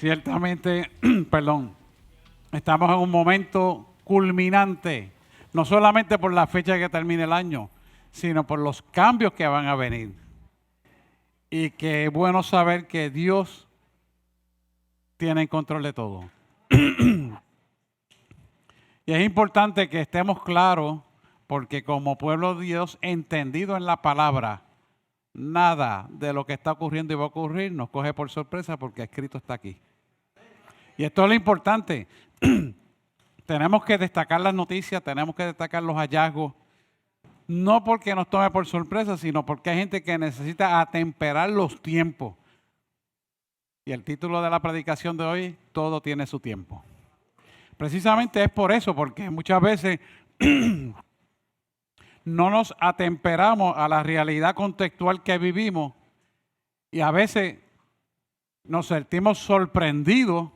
Ciertamente, perdón, estamos en un momento culminante, no solamente por la fecha que termine el año, sino por los cambios que van a venir. Y que es bueno saber que Dios tiene control de todo. Y es importante que estemos claros, porque como pueblo de Dios entendido en la palabra, nada de lo que está ocurriendo y va a ocurrir nos coge por sorpresa porque escrito está aquí. Y esto es lo importante. Tenemos que destacar las noticias, tenemos que destacar los hallazgos, no porque nos tome por sorpresa, sino porque hay gente que necesita atemperar los tiempos. Y el título de la predicación de hoy, todo tiene su tiempo. Precisamente es por eso, porque muchas veces no nos atemperamos a la realidad contextual que vivimos y a veces nos sentimos sorprendidos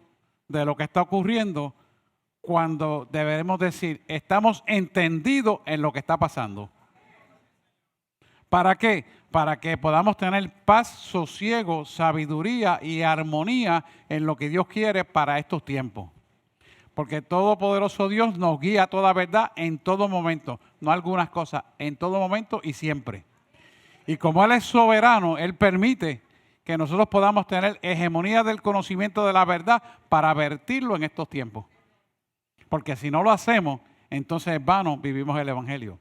de lo que está ocurriendo cuando debemos decir, estamos entendidos en lo que está pasando. ¿Para qué? Para que podamos tener paz, sosiego, sabiduría y armonía en lo que Dios quiere para estos tiempos. Porque Todopoderoso Dios nos guía a toda verdad en todo momento, no algunas cosas, en todo momento y siempre. Y como Él es soberano, Él permite que nosotros podamos tener hegemonía del conocimiento de la verdad para vertirlo en estos tiempos. Porque si no lo hacemos, entonces en vano vivimos el Evangelio.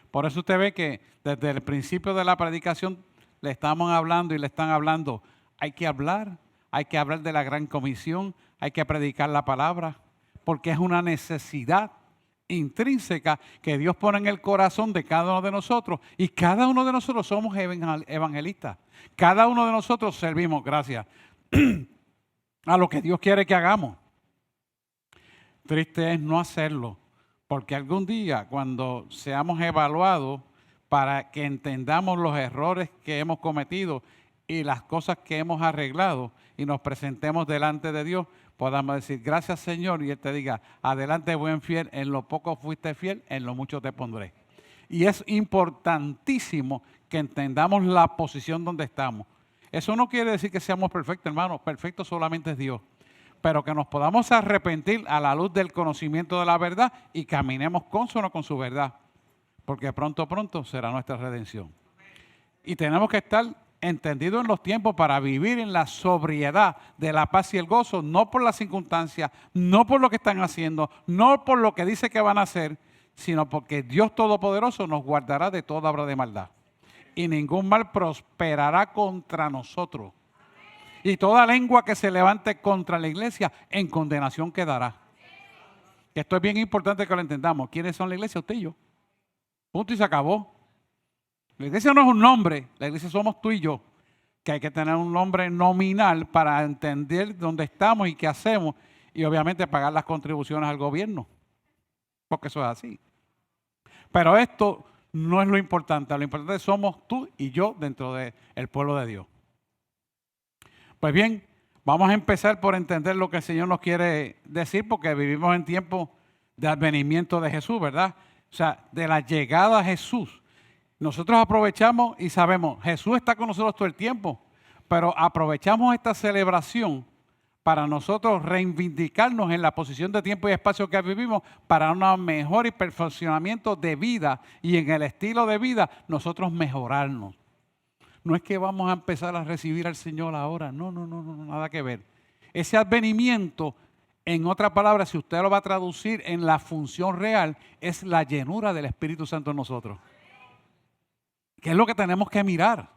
Por eso usted ve que desde el principio de la predicación le estamos hablando y le están hablando, hay que hablar de la gran comisión, hay que predicar la palabra, porque es una necesidad intrínseca que Dios pone en el corazón de cada uno de nosotros y cada uno de nosotros somos evangelistas. Cada uno de nosotros servimos, gracias, a lo que Dios quiere que hagamos. Triste es no hacerlo, porque algún día cuando seamos evaluados para que entendamos los errores que hemos cometido y las cosas que hemos arreglado y nos presentemos delante de Dios, podamos decir, gracias Señor, y Él te diga, adelante buen fiel, en lo poco fuiste fiel, en lo mucho te pondré. Y es importantísimo que entendamos la posición donde estamos. Eso no quiere decir que seamos perfectos, hermanos, perfecto solamente es Dios. Pero que nos podamos arrepentir a la luz del conocimiento de la verdad y caminemos consono con su verdad. Porque pronto será nuestra redención. Y tenemos que estar entendidos en los tiempos para vivir en la sobriedad de la paz y el gozo, no por las circunstancias, no por lo que están haciendo, no por lo que dice que van a hacer, sino porque Dios Todopoderoso nos guardará de toda obra de maldad. Y ningún mal prosperará contra nosotros. Y toda lengua que se levante contra la iglesia, en condenación quedará. Esto es bien importante que lo entendamos. ¿Quiénes son la iglesia? Usted y yo. Punto y se acabó. La iglesia no es un nombre, la iglesia somos tú y yo. Que hay que tener un nombre nominal para entender dónde estamos y qué hacemos. Y obviamente pagar las contribuciones al gobierno. Porque eso es así. Pero esto no es lo importante. Lo importante somos tú y yo dentro del pueblo de Dios. Pues bien, vamos a empezar por entender lo que el Señor nos quiere decir, porque vivimos en tiempos de advenimiento de Jesús, ¿verdad? O sea, de la llegada a Jesús. Nosotros aprovechamos y sabemos, Jesús está con nosotros todo el tiempo, pero aprovechamos esta celebración para nosotros reivindicarnos en la posición de tiempo y espacio que vivimos para un mejor y perfeccionamiento de vida y en el estilo de vida nosotros mejorarnos. No es que vamos a empezar a recibir al Señor ahora. No, nada que ver. Ese advenimiento, en otra palabra, si usted lo va a traducir en la función real, es la llenura del Espíritu Santo en nosotros. Que es lo que tenemos que mirar.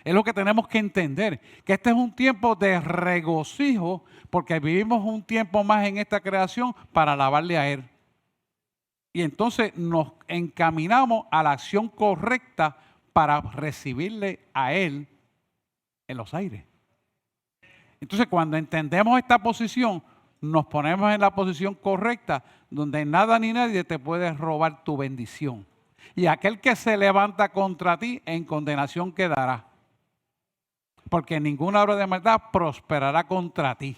Es lo que tenemos que entender. Que este es un tiempo de regocijo, porque vivimos un tiempo más en esta creación para alabarle a Él. Y entonces nos encaminamos a la acción correcta para recibirle a Él en los aires. Entonces, cuando entendemos esta posición, nos ponemos en la posición correcta, donde nada ni nadie te puede robar tu bendición. Y aquel que se levanta contra ti, en condenación quedará. Porque ninguna obra de maldad prosperará contra ti.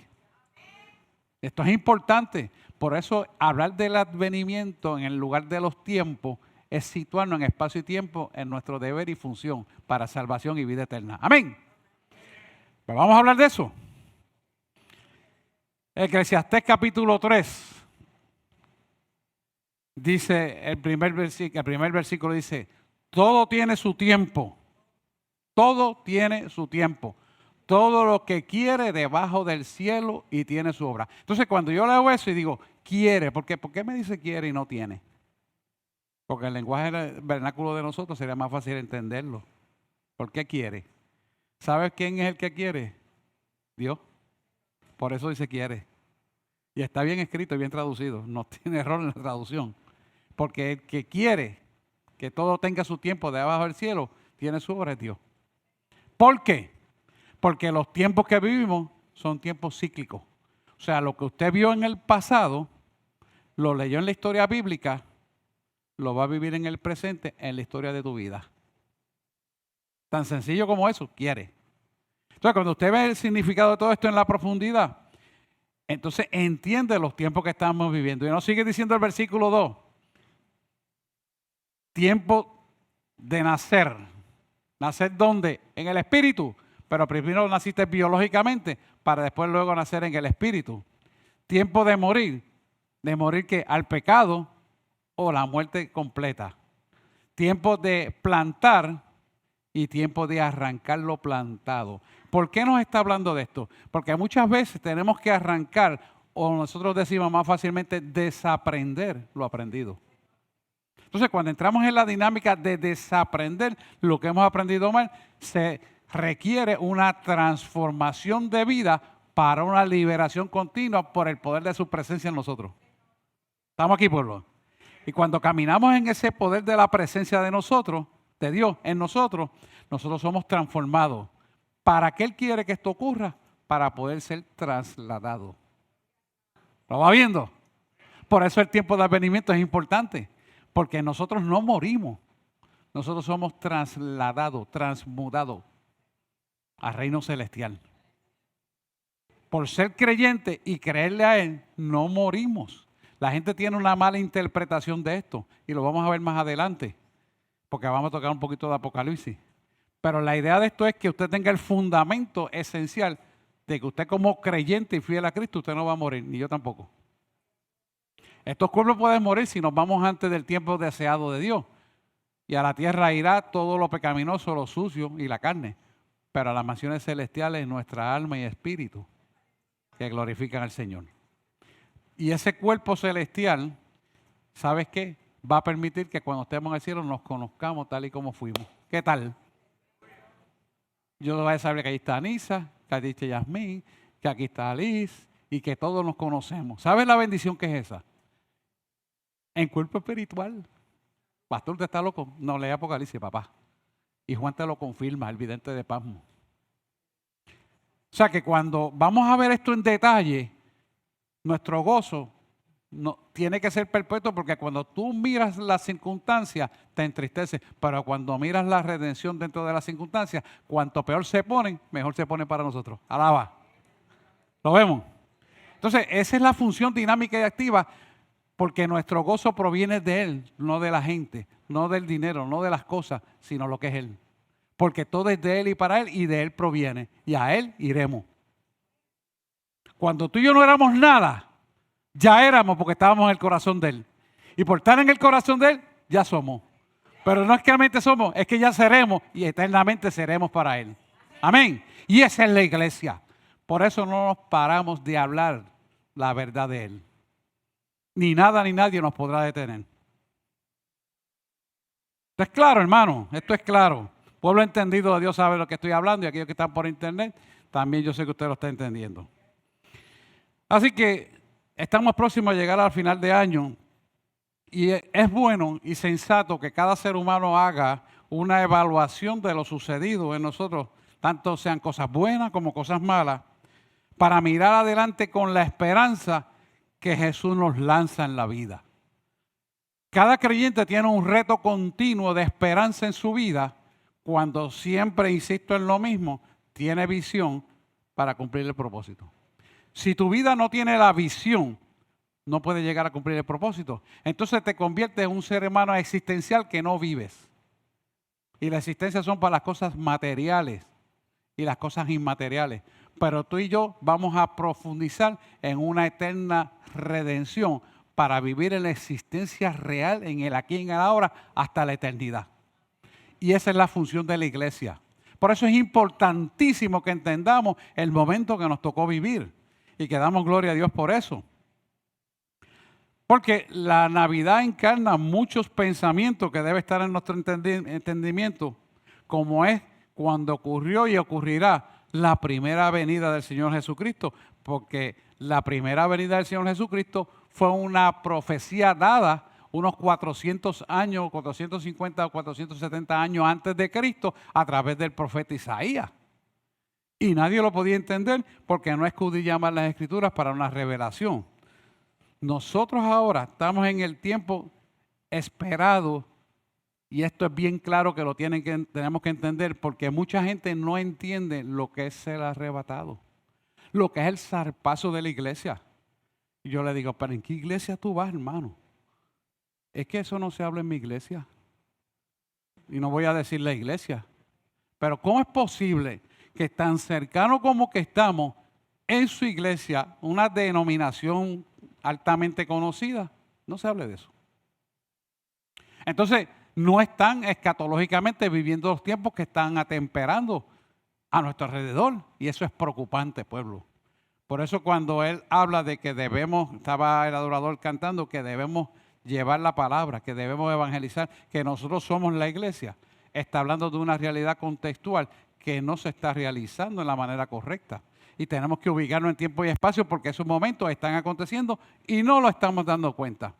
Esto es importante. Por eso, hablar del advenimiento en el lugar de los tiempos es situarnos en espacio y tiempo en nuestro deber y función para salvación y vida eterna. Amén. Pues vamos a hablar de eso. Eclesiastés capítulo 3. Dice el primer versículo dice, todo tiene su tiempo. Todo tiene su tiempo. Todo lo que quiere debajo del cielo y tiene su obra. Entonces, cuando yo leo eso y digo, quiere, ¿por qué me dice quiere y no tiene? Porque el lenguaje vernáculo de nosotros sería más fácil entenderlo. ¿Por qué quiere? ¿Sabes quién es el que quiere? Dios. Por eso dice quiere. Y está bien escrito y bien traducido. No tiene error en la traducción. Porque el que quiere que todo tenga su tiempo debajo del cielo, tiene su obra, es Dios. ¿Por qué? Porque los tiempos que vivimos son tiempos cíclicos. O sea, lo que usted vio en el pasado, lo leyó en la historia bíblica, lo va a vivir en el presente, en la historia de tu vida. Tan sencillo como eso, quiere. Entonces, cuando usted ve el significado de todo esto en la profundidad, entonces entiende los tiempos que estamos viviendo. Y nos sigue diciendo el versículo 2. Tiempo de nacer. ¿Nacer dónde? En el espíritu. Pero primero naciste biológicamente para después luego nacer en el espíritu. Tiempo de morir. ¿De morir qué? Al pecado o la muerte completa. Tiempo de plantar y tiempo de arrancar lo plantado. ¿Por qué nos está hablando de esto? Porque muchas veces tenemos que arrancar, o nosotros decimos más fácilmente, desaprender lo aprendido. Entonces, cuando entramos en la dinámica de desaprender lo que hemos aprendido mal, se requiere una transformación de vida para una liberación continua por el poder de su presencia en nosotros. ¿Estamos aquí, pueblo? Y cuando caminamos en ese poder de la presencia de nosotros, de Dios en nosotros, nosotros somos transformados. ¿Para qué Él quiere que esto ocurra? Para poder ser trasladado. ¿Lo va viendo? Por eso el tiempo de advenimiento es importante. Porque nosotros no morimos. Nosotros somos trasladados, transmudados al reino celestial. Por ser creyente y creerle a Él, no morimos. La gente tiene una mala interpretación de esto. Y lo vamos a ver más adelante. Porque vamos a tocar un poquito de Apocalipsis. Pero la idea de esto es que usted tenga el fundamento esencial de que usted como creyente y fiel a Cristo, usted no va a morir, ni yo tampoco. Estos cuerpos pueden morir si nos vamos antes del tiempo deseado de Dios. Y a la tierra irá todo lo pecaminoso, lo sucio y la carne. Pero a las mansiones celestiales nuestra alma y espíritu que glorifican al Señor. Y ese cuerpo celestial, ¿sabes qué? Va a permitir que cuando estemos en el cielo nos conozcamos tal y como fuimos. ¿Qué tal? Yo voy a saber que ahí está Anisa, que aquí está Yasmín, que aquí está Alice y que todos nos conocemos. ¿Sabes la bendición que es esa? En cuerpo espiritual. Pastor, ¿usted está loco? No, lee Apocalipsis, papá. Y Juan te lo confirma, el vidente de Pasmo. O sea que cuando vamos a ver esto en detalle, nuestro gozo tiene que ser perpetuo, porque cuando tú miras las circunstancias, te entristece. Pero cuando miras la redención dentro de las circunstancias, cuanto peor se ponen, mejor se ponen para nosotros. Alaba. ¿Lo vemos? Entonces, esa es la función dinámica y activa. Porque nuestro gozo proviene de Él, no de la gente, no del dinero, no de las cosas, sino lo que es Él. Porque todo es de Él y para Él y de Él proviene. Y a Él iremos. Cuando tú y yo no éramos nada, ya éramos porque estábamos en el corazón de Él. Y por estar en el corazón de Él, ya somos. Pero no es que realmente somos, es que ya seremos y eternamente seremos para Él. Amén. Y esa es la iglesia. Por eso no nos paramos de hablar la verdad de Él. Ni nada ni nadie nos podrá detener. Esto es claro, hermano. Esto es claro. Pueblo entendido de Dios sabe lo que estoy hablando y aquellos que están por internet, también yo sé que usted lo está entendiendo. Así que estamos próximos a llegar al final de año y es bueno y sensato que cada ser humano haga una evaluación de lo sucedido en nosotros, tanto sean cosas buenas como cosas malas, para mirar adelante con la esperanza que Jesús nos lanza en la vida. Cada creyente tiene un reto continuo de esperanza en su vida cuando siempre, insisto en lo mismo, tiene visión para cumplir el propósito. Si tu vida no tiene la visión, no puede llegar a cumplir el propósito. Entonces te conviertes en un ser humano existencial que no vives. Y la existencia son para las cosas materiales y las cosas inmateriales. pero tú y yo vamos a profundizar en una eterna redención para vivir en la existencia real, en el aquí y en el ahora, hasta la eternidad. Y esa es la función de la iglesia. Por eso es importantísimo que entendamos el momento que nos tocó vivir y que damos gloria a Dios por eso. Porque la Navidad encarna muchos pensamientos que debe estar en nuestro entendimiento, como es cuando ocurrió y ocurrirá la primera venida del Señor Jesucristo. Porque la primera venida del Señor Jesucristo fue una profecía dada unos 400 años, 450 o 470 años antes de Cristo a través del profeta Isaías. Y nadie lo podía entender porque no escudriñaban las Escrituras para una revelación. Nosotros ahora estamos en el tiempo esperado, y esto es bien claro que tenemos que entender, porque mucha gente no entiende lo que es ser arrebatado, lo que es el zarpazo de la iglesia. Y yo le digo, ¿pero en qué iglesia tú vas, hermano? Es que eso no se habla en mi iglesia. Y no voy a decir la iglesia. Pero ¿cómo es posible que tan cercano como que estamos en su iglesia, una denominación altamente conocida, no se hable de eso? Entonces, no están escatológicamente viviendo los tiempos que están atemperando a nuestro alrededor. Y eso es preocupante, pueblo. Por eso cuando él habla de que debemos, estaba el adorador cantando, que debemos llevar la palabra, que debemos evangelizar, que nosotros somos la iglesia, está hablando de una realidad contextual que no se está realizando en la manera correcta. Y tenemos que ubicarnos en tiempo y espacio porque esos momentos están aconteciendo y no lo estamos dando cuenta.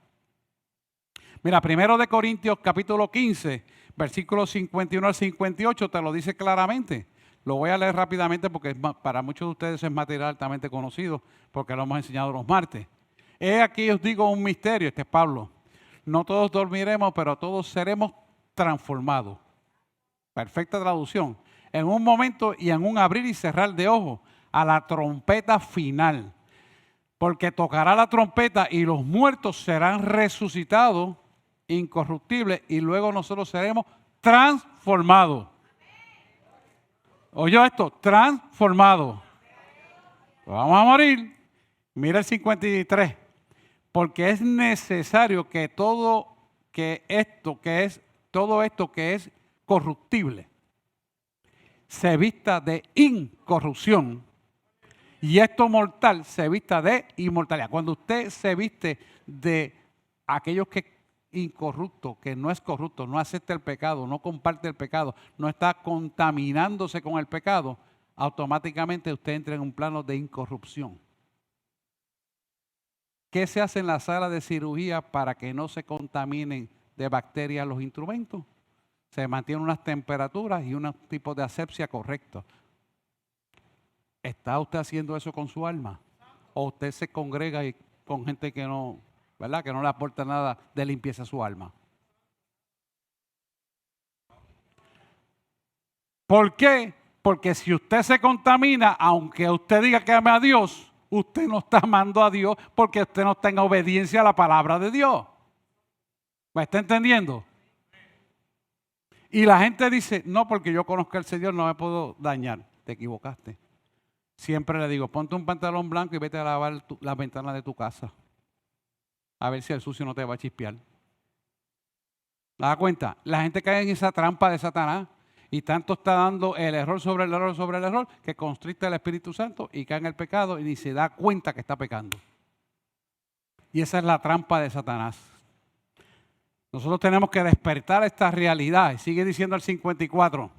Mira, 1 Corintios capítulo 15, versículos 51 al 58 te lo dice claramente. Lo voy a leer rápidamente porque para muchos de ustedes es material altamente conocido porque lo hemos enseñado los martes. He aquí os digo un misterio, este es Pablo. No todos dormiremos, pero todos seremos transformados. Perfecta traducción. En un momento y en un abrir y cerrar de ojos, a la trompeta final. Porque tocará la trompeta y los muertos serán resucitados, incorruptibles, y luego nosotros seremos transformados. ¿Oyó esto? Transformados. Vamos a morir. Mira el 53. Porque es necesario que todo esto que es corruptible se vista de incorrupción y esto mortal se vista de inmortalidad. Cuando usted se viste de aquellos que incorrupto, que no es corrupto, no acepta el pecado, no comparte el pecado, no está contaminándose con el pecado, automáticamente usted entra en un plano de incorrupción. ¿Qué se hace en la sala de cirugía para que no se contaminen de bacterias los instrumentos? Se mantienen unas temperaturas y unos tipos de asepsia correctos. ¿Está usted haciendo eso con su alma? ¿O usted se congrega con gente que no, ¿verdad?, que no le aporta nada de limpieza a su alma? ¿Por qué? Porque si usted se contamina, aunque usted diga que ama a Dios, usted no está amando a Dios porque usted no está en obediencia a la palabra de Dios. ¿Me está entendiendo? Y la gente dice, no, porque yo conozco al Señor, no me puedo dañar. Te equivocaste. Siempre le digo, ponte un pantalón blanco y vete a lavar las ventanas de tu casa. A ver si el sucio no te va a chispear. ¿Te das cuenta? La gente cae en esa trampa de Satanás y tanto está dando el error sobre el error sobre el error que constricta el Espíritu Santo y cae en el pecado y ni se da cuenta que está pecando. Y esa es la trampa de Satanás. Nosotros tenemos que despertar esta realidad. Y sigue diciendo el 54.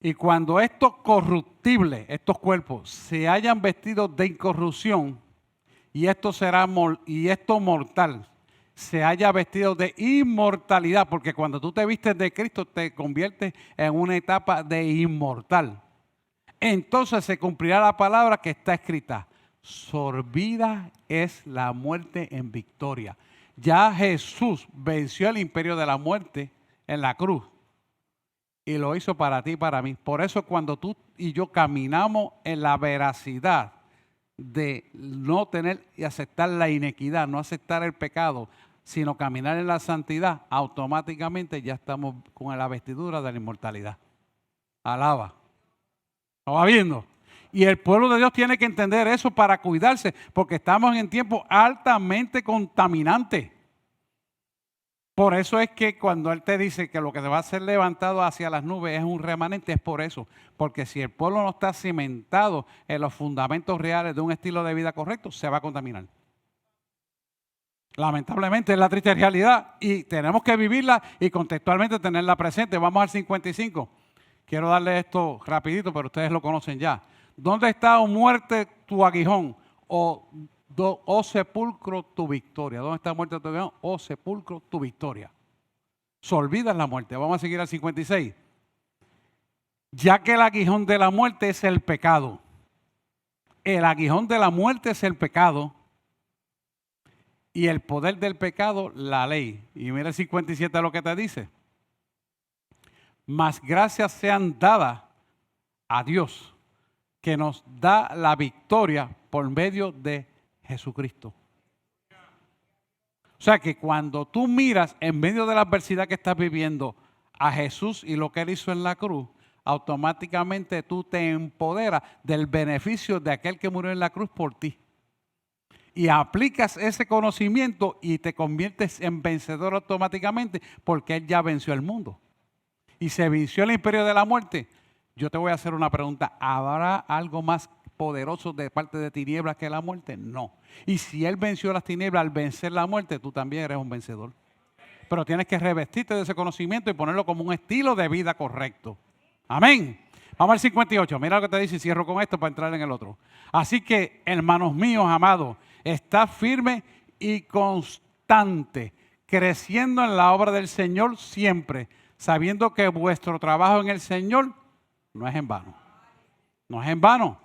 Y cuando estos corruptibles, estos cuerpos, se hayan vestido de incorrupción, y esto mortal, se haya vestido de inmortalidad, porque cuando tú te vistes de Cristo te conviertes en una etapa de inmortal. Entonces se cumplirá la palabra que está escrita: sorbida es la muerte en victoria. Ya Jesús venció el imperio de la muerte en la cruz y lo hizo para ti y para mí. Por eso cuando tú y yo caminamos en la veracidad de no tener y aceptar la inequidad, no aceptar el pecado, sino caminar en la santidad, automáticamente ya estamos con la vestidura de la inmortalidad. Alaba. ¿Lo va viendo? Y el pueblo de Dios tiene que entender eso para cuidarse, porque estamos en tiempos altamente contaminantes. Por eso es que cuando Él te dice que lo que se va a ser levantado hacia las nubes es un remanente, es por eso. Porque si el pueblo no está cimentado en los fundamentos reales de un estilo de vida correcto, se va a contaminar. Lamentablemente es la triste realidad y tenemos que vivirla y contextualmente tenerla presente. Vamos al 55. Quiero darle esto rapidito, pero ustedes lo conocen ya. ¿Dónde está, o muerte, tu aguijón? O sepulcro, tu victoria. ¿Dónde está muerte tu aguijón? O sepulcro, tu victoria. Se olvida la muerte. Vamos a seguir al 56. Ya que el aguijón de la muerte es el pecado. El aguijón de la muerte es el pecado. Y el poder del pecado, la ley. Y mira el 57 lo que te dice. Mas gracias sean dadas a Dios, que nos da la victoria por medio de Jesucristo. O sea que cuando tú miras en medio de la adversidad que estás viviendo a Jesús y lo que Él hizo en la cruz, automáticamente tú te empoderas del beneficio de aquel que murió en la cruz por ti. Y aplicas ese conocimiento y te conviertes en vencedor automáticamente porque Él ya venció el mundo. Y se venció el imperio de la muerte. Yo te voy a hacer una pregunta. ¿Habrá algo más poderoso de parte de tinieblas que la muerte? No. Y si Él venció las tinieblas al vencer la muerte, tú también eres un vencedor. Pero tienes que revestirte de ese conocimiento y ponerlo como un estilo de vida correcto. Amén. Vamos al 58. Mira lo que te dice y cierro con esto para entrar en el otro. Así que, hermanos míos, amados, está firme y constante, creciendo en la obra del Señor siempre, sabiendo que vuestro trabajo en el Señor no es en vano. No es en vano.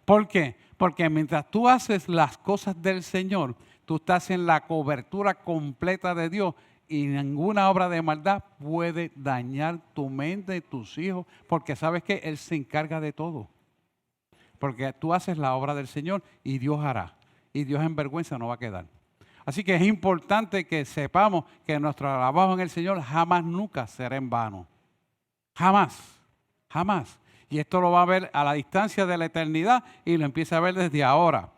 ¿Por qué? Porque mientras tú haces las cosas del Señor, tú estás en la cobertura completa de Dios y ninguna obra de maldad puede dañar tu mente y tus hijos, porque sabes que Él se encarga de todo. Porque tú haces la obra del Señor y Dios hará. Y Dios en vergüenza no va a quedar. Así que es importante que sepamos que nuestro trabajo en el Señor jamás, nunca será en vano. Jamás, jamás. Y esto lo va a ver a la distancia de la eternidad y lo empieza a ver desde ahora.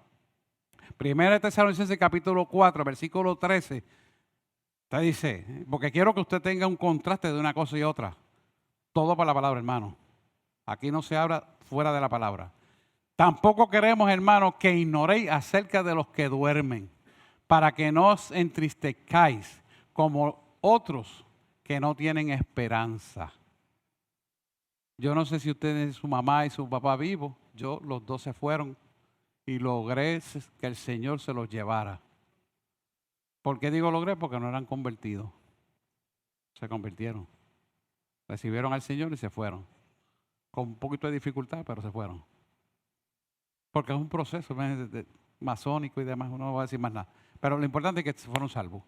Primera de Tesalonicenses capítulo 4, versículo 13. Usted dice, porque quiero que usted tenga un contraste de una cosa y otra. Todo para la palabra, hermano. Aquí no se habla fuera de la palabra. Tampoco queremos, hermanos, que ignoréis acerca de los que duermen, para que no os entristezcáis como otros que no tienen esperanza. Yo no sé si ustedes, su mamá y su papá vivos, los dos se fueron y logré que el Señor se los llevara. ¿Por qué digo logré? Porque no eran convertidos. Se convirtieron. Recibieron al Señor y se fueron. Con un poquito de dificultad, pero se fueron. Porque es un proceso masónico y demás, uno no va a decir más nada. Pero lo importante es que se fueron salvos.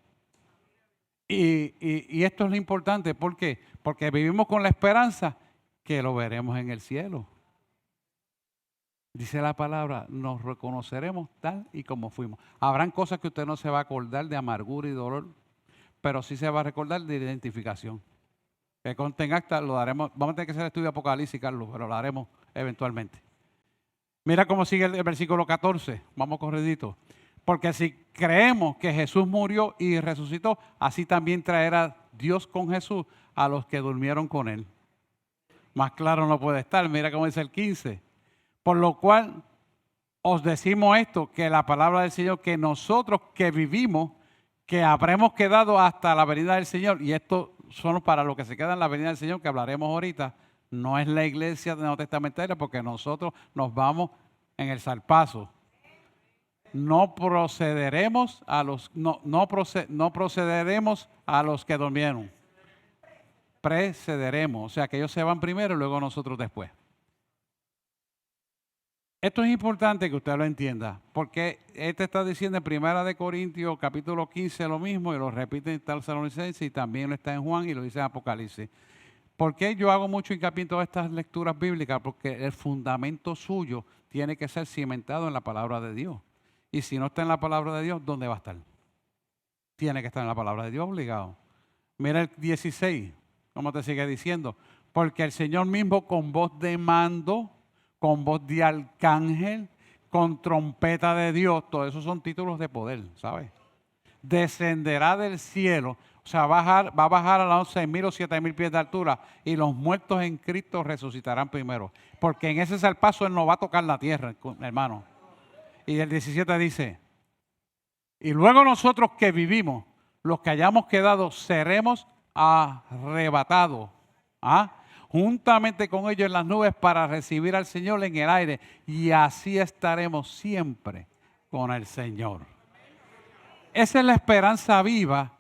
Y esto es lo importante, ¿por qué? Porque vivimos con la esperanza que lo veremos en el cielo. Dice la palabra, nos reconoceremos tal y como fuimos. Habrán cosas que usted no se va a acordar de amargura y dolor, pero sí se va a recordar de identificación. Que conste en acta, lo daremos. Vamos a tener que hacer el estudio de Apocalipsis, Carlos, pero lo haremos eventualmente. Mira cómo sigue el versículo 14. Vamos corredito. Porque si creemos que Jesús murió y resucitó, así también traerá Dios con Jesús a los que durmieron con Él. Más claro no puede estar. Mira cómo dice el 15. Por lo cual os decimos esto, que la palabra del Señor, que nosotros que vivimos, que habremos quedado hasta la venida del Señor, y esto son para los que se quedan en la venida del Señor, que hablaremos ahorita, no es la iglesia neotestamentaria, porque nosotros nos vamos en el zarpazo. No procederemos a los que durmieron. Precederemos, o sea que ellos se van primero y luego nosotros después. Esto es importante que usted lo entienda, porque este está diciendo en 1 Corintios capítulo 15 lo mismo y lo repite en Tesalonicenses y también lo está en Juan y lo dice en Apocalipsis. ¿Por qué yo hago mucho hincapié en todas estas lecturas bíblicas? Porque el fundamento suyo tiene que ser cimentado en la palabra de Dios. Y si no está en la palabra de Dios, ¿dónde va a estar? Tiene que estar en la palabra de Dios obligado. Mira el 16, ¿cómo te sigue diciendo? Porque el Señor mismo con voz de mando, con voz de arcángel, con trompeta de Dios. Todos esos son títulos de poder, ¿sabes? Descenderá del cielo, o sea, va a bajar a los 6,000 o 7,000 pies de altura y los muertos en Cristo resucitarán primero. Porque en ese zarpazo Él no va a tocar la tierra, hermano. Y el 17 dice, y luego nosotros que vivimos, los que hayamos quedado, seremos arrebatados, juntamente con ellos en las nubes para recibir al Señor en el aire. Y así estaremos siempre con el Señor. Esa es la esperanza viva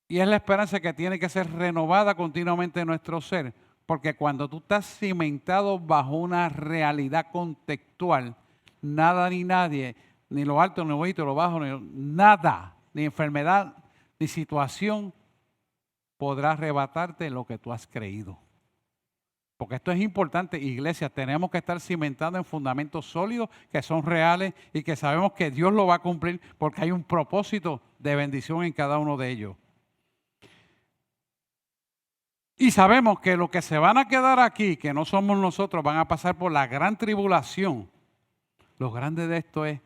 y es la esperanza que tiene que ser renovada continuamente en nuestro ser. Porque cuando tú estás cimentado bajo una realidad contextual, nada ni nadie, ni lo alto, ni lo bajito, ni lo bajo, nada, ni enfermedad, ni situación podrá arrebatarte lo que tú has creído. Porque esto es importante, iglesia, tenemos que estar cimentados en fundamentos sólidos que son reales y que sabemos que Dios lo va a cumplir porque hay un propósito de bendición en cada uno de ellos. Y sabemos que los que se van a quedar aquí, que no somos nosotros, van a pasar por la gran tribulación. Lo grande de esto es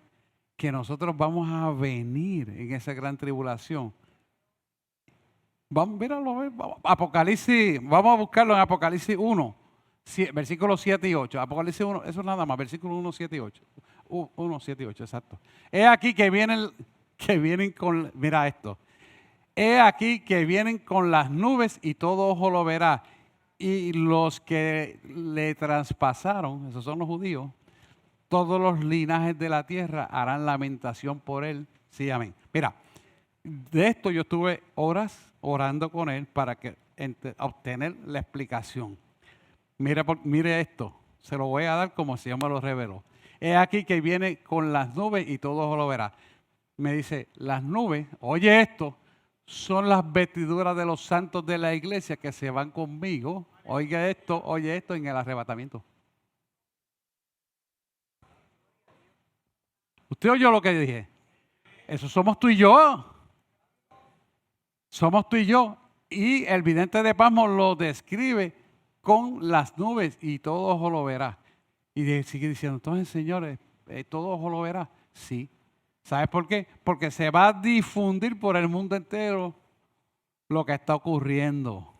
que nosotros vamos a venir en esa gran tribulación. Vamos, míralo, Apocalipsis, vamos a buscarlo en Apocalipsis 1, versículos 7 y 8. Apocalipsis 1, eso es nada más, versículos 1, 7 y 8. 1, 7 y 8, exacto. He aquí que vienen con, mira esto. He aquí que vienen con las nubes y todo ojo lo verá. Y los que le traspasaron, esos son los judíos, todos los linajes de la tierra harán lamentación por él. Sí, amén. Mira, de esto yo estuve horas orando con él para obtener la explicación. Mire esto, se lo voy a dar como si yo me lo reveló. He aquí que viene con las nubes y todo lo verá. Me dice, las nubes, oye esto, son las vestiduras de los santos de la iglesia que se van conmigo. Oye esto en el arrebatamiento. ¿Usted oyó lo que dije? Eso somos tú y yo. Somos tú y yo. Y el vidente de Pasmo lo describe con las nubes y todo ojo lo verá. Y sigue diciendo, entonces, señores, todo ojo lo verá. Sí. ¿Sabes por qué? Porque se va a difundir por el mundo entero lo que está ocurriendo.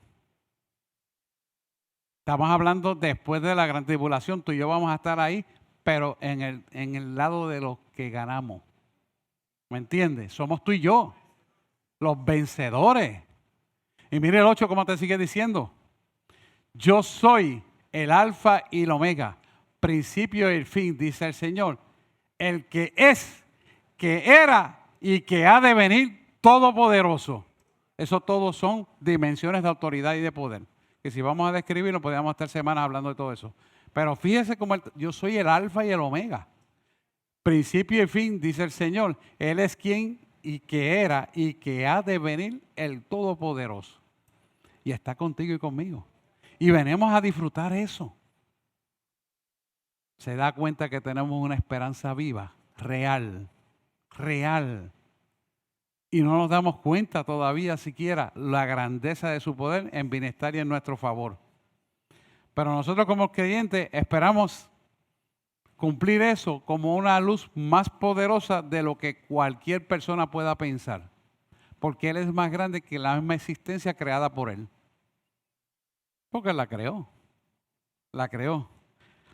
Estamos hablando después de la gran tribulación. Tú y yo vamos a estar ahí, pero en el lado de los que ganamos. ¿Me entiendes? Somos tú y yo, los vencedores. Y mire el 8 cómo te sigue diciendo. Yo soy el alfa y el omega, principio y el fin, dice el Señor. El que es, que era y que ha de venir, todopoderoso. Eso todos son dimensiones de autoridad y de poder. Que si vamos a describirlo, podríamos estar semanas hablando de todo eso. Pero fíjese cómo yo soy el alfa y el omega. Principio y fin, dice el Señor. Él es quien y que era y que ha de venir el Todopoderoso. Y está contigo y conmigo. Y venimos a disfrutar eso. Se da cuenta que tenemos una esperanza viva, real. Y no nos damos cuenta todavía siquiera la grandeza de su poder en bienestar y en nuestro favor. Pero nosotros como creyentes esperamos cumplir eso como una luz más poderosa de lo que cualquier persona pueda pensar. Porque Él es más grande que la misma existencia creada por Él. Porque Él la creó.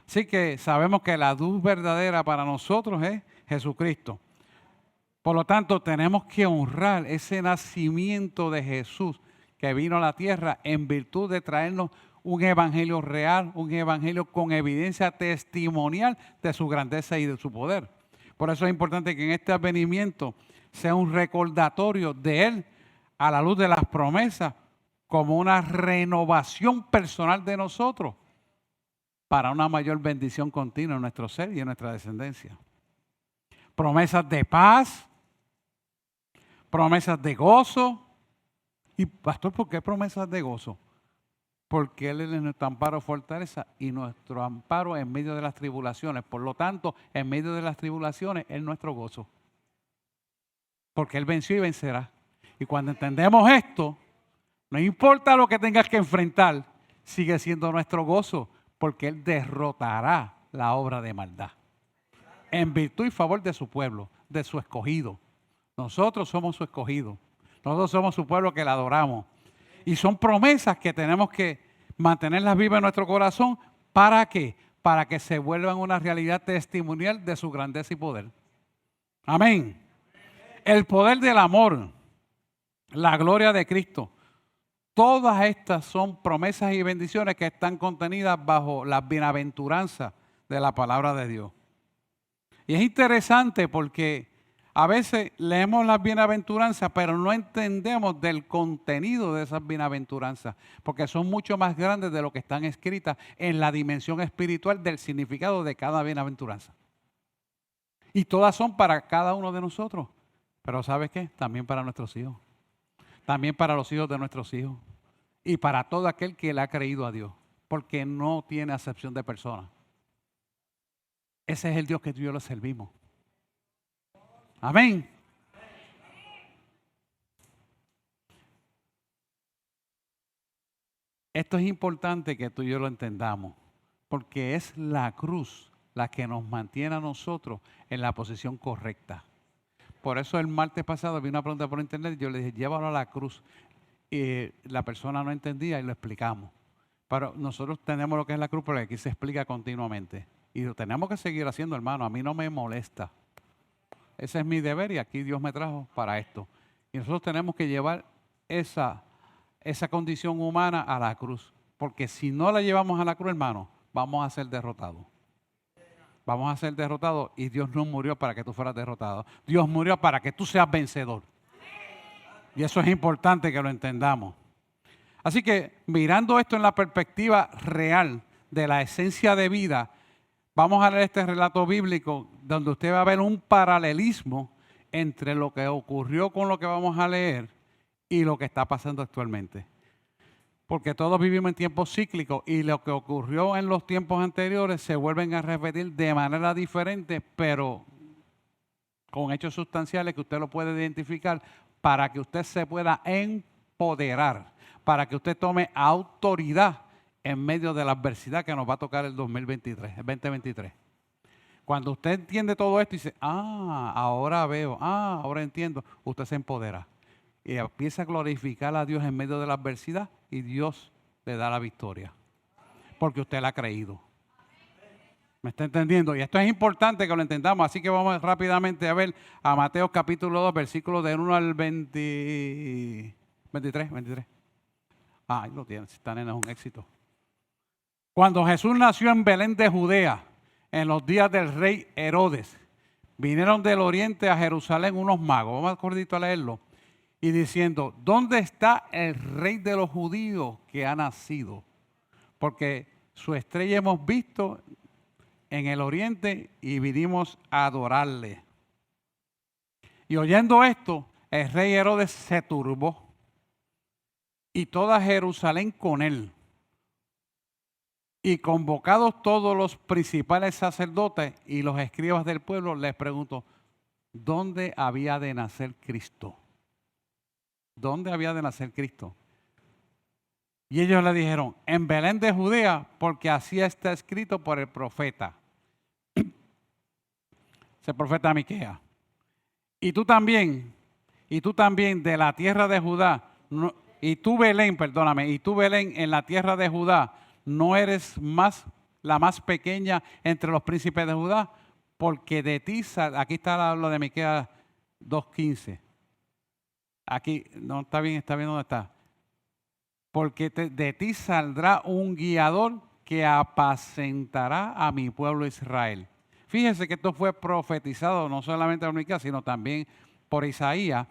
Así que sabemos que la luz verdadera para nosotros es Jesucristo. Por lo tanto, tenemos que honrar ese nacimiento de Jesús que vino a la tierra en virtud de traernos un evangelio real, un evangelio con evidencia testimonial de su grandeza y de su poder. Por eso es importante que en este advenimiento sea un recordatorio de Él a la luz de las promesas como una renovación personal de nosotros para una mayor bendición continua en nuestro ser y en nuestra descendencia. Promesas de paz, promesas de gozo. Y pastor, ¿por qué promesas de gozo? Porque Él es nuestro amparo, fortaleza y nuestro amparo en medio de las tribulaciones. Por lo tanto, en medio de las tribulaciones, Él es nuestro gozo. Porque Él venció y vencerá. Y cuando entendemos esto, no importa lo que tengas que enfrentar, sigue siendo nuestro gozo. porque Él derrotará la obra de maldad. En virtud y favor de su pueblo, de su escogido. Nosotros somos su escogido. Nosotros somos su pueblo que le adoramos. Y son promesas que tenemos que mantenerlas vivas en nuestro corazón. ¿Para qué? Para que se vuelvan una realidad testimonial de su grandeza y poder. Amén. El poder del amor, la gloria de Cristo. Todas estas son promesas y bendiciones que están contenidas bajo las bienaventuranzas de la palabra de Dios. Y es interesante porque a veces leemos las bienaventuranzas, pero no entendemos del contenido de esas bienaventuranzas, porque son mucho más grandes de lo que están escritas en la dimensión espiritual del significado de cada bienaventuranza. Y todas son para cada uno de nosotros. Pero ¿sabes qué? También para nuestros hijos. También para los hijos de nuestros hijos. Y para todo aquel que le ha creído a Dios. Porque no tiene acepción de personas. Ese es el Dios que tú y yo le servimos. Amén. Esto es importante que tú y yo lo entendamos. Porque es la cruz la que nos mantiene a nosotros en la posición correcta. Por eso el martes pasado vi una pregunta por internet y yo le dije, llévalo a la cruz. Y la persona no entendía y lo explicamos. Pero nosotros tenemos lo que es la cruz porque aquí se explica continuamente. Y lo tenemos que seguir haciendo, hermano. A mí no me molesta. Ese es mi deber y aquí Dios me trajo para esto. Y nosotros tenemos que llevar esa condición humana a la cruz. Porque si no la llevamos a la cruz, hermano, vamos a ser derrotados. Vamos a ser derrotados y Dios no murió para que tú fueras derrotado. Dios murió para que tú seas vencedor. Y eso es importante que lo entendamos. Así que mirando esto en la perspectiva real de la esencia de vida, vamos a leer este relato bíblico donde usted va a ver un paralelismo entre lo que ocurrió con lo que vamos a leer y lo que está pasando actualmente. Porque todos vivimos en tiempos cíclicos y lo que ocurrió en los tiempos anteriores se vuelven a repetir de manera diferente, pero con hechos sustanciales que usted lo puede identificar para que usted se pueda empoderar, para que usted tome autoridad en medio de la adversidad que nos va a tocar el 2023, el 2023. Cuando usted entiende todo esto y dice, ahora veo, ahora entiendo, usted se empodera. Y empieza a glorificar a Dios en medio de la adversidad y Dios le da la victoria. Porque usted la ha creído. ¿Me está entendiendo? Y esto es importante que lo entendamos. Así que vamos rápidamente a ver a Mateo capítulo 2, versículos del 1 al 23. Ahí lo tienen, esta nena es un éxito. Cuando Jesús nació en Belén de Judea, en los días del rey Herodes, vinieron del oriente a Jerusalén unos magos. Vamos cortito a leerlo. Y diciendo, ¿dónde está el rey de los judíos que ha nacido? Porque su estrella hemos visto en el oriente y vinimos a adorarle. Y oyendo esto, el rey Herodes se turbó y toda Jerusalén con él. Y convocados todos los principales sacerdotes y los escribas del pueblo, les preguntó, ¿dónde había de nacer Cristo? ¿Dónde había de nacer Cristo? Y ellos le dijeron, en Belén de Judea, porque así está escrito por el profeta. Ese profeta Miqueas. Y tú también de la tierra de Judá, y tú Belén en la tierra de Judá, no eres la más pequeña entre los príncipes de Judá, porque de ti, aquí está lo de Miqueas 2:15. Aquí, no, está bien dónde está. Porque de ti saldrá un guiador que apacentará a mi pueblo Israel. Fíjese que esto fue profetizado no solamente por Miqueas, sino también por Isaías,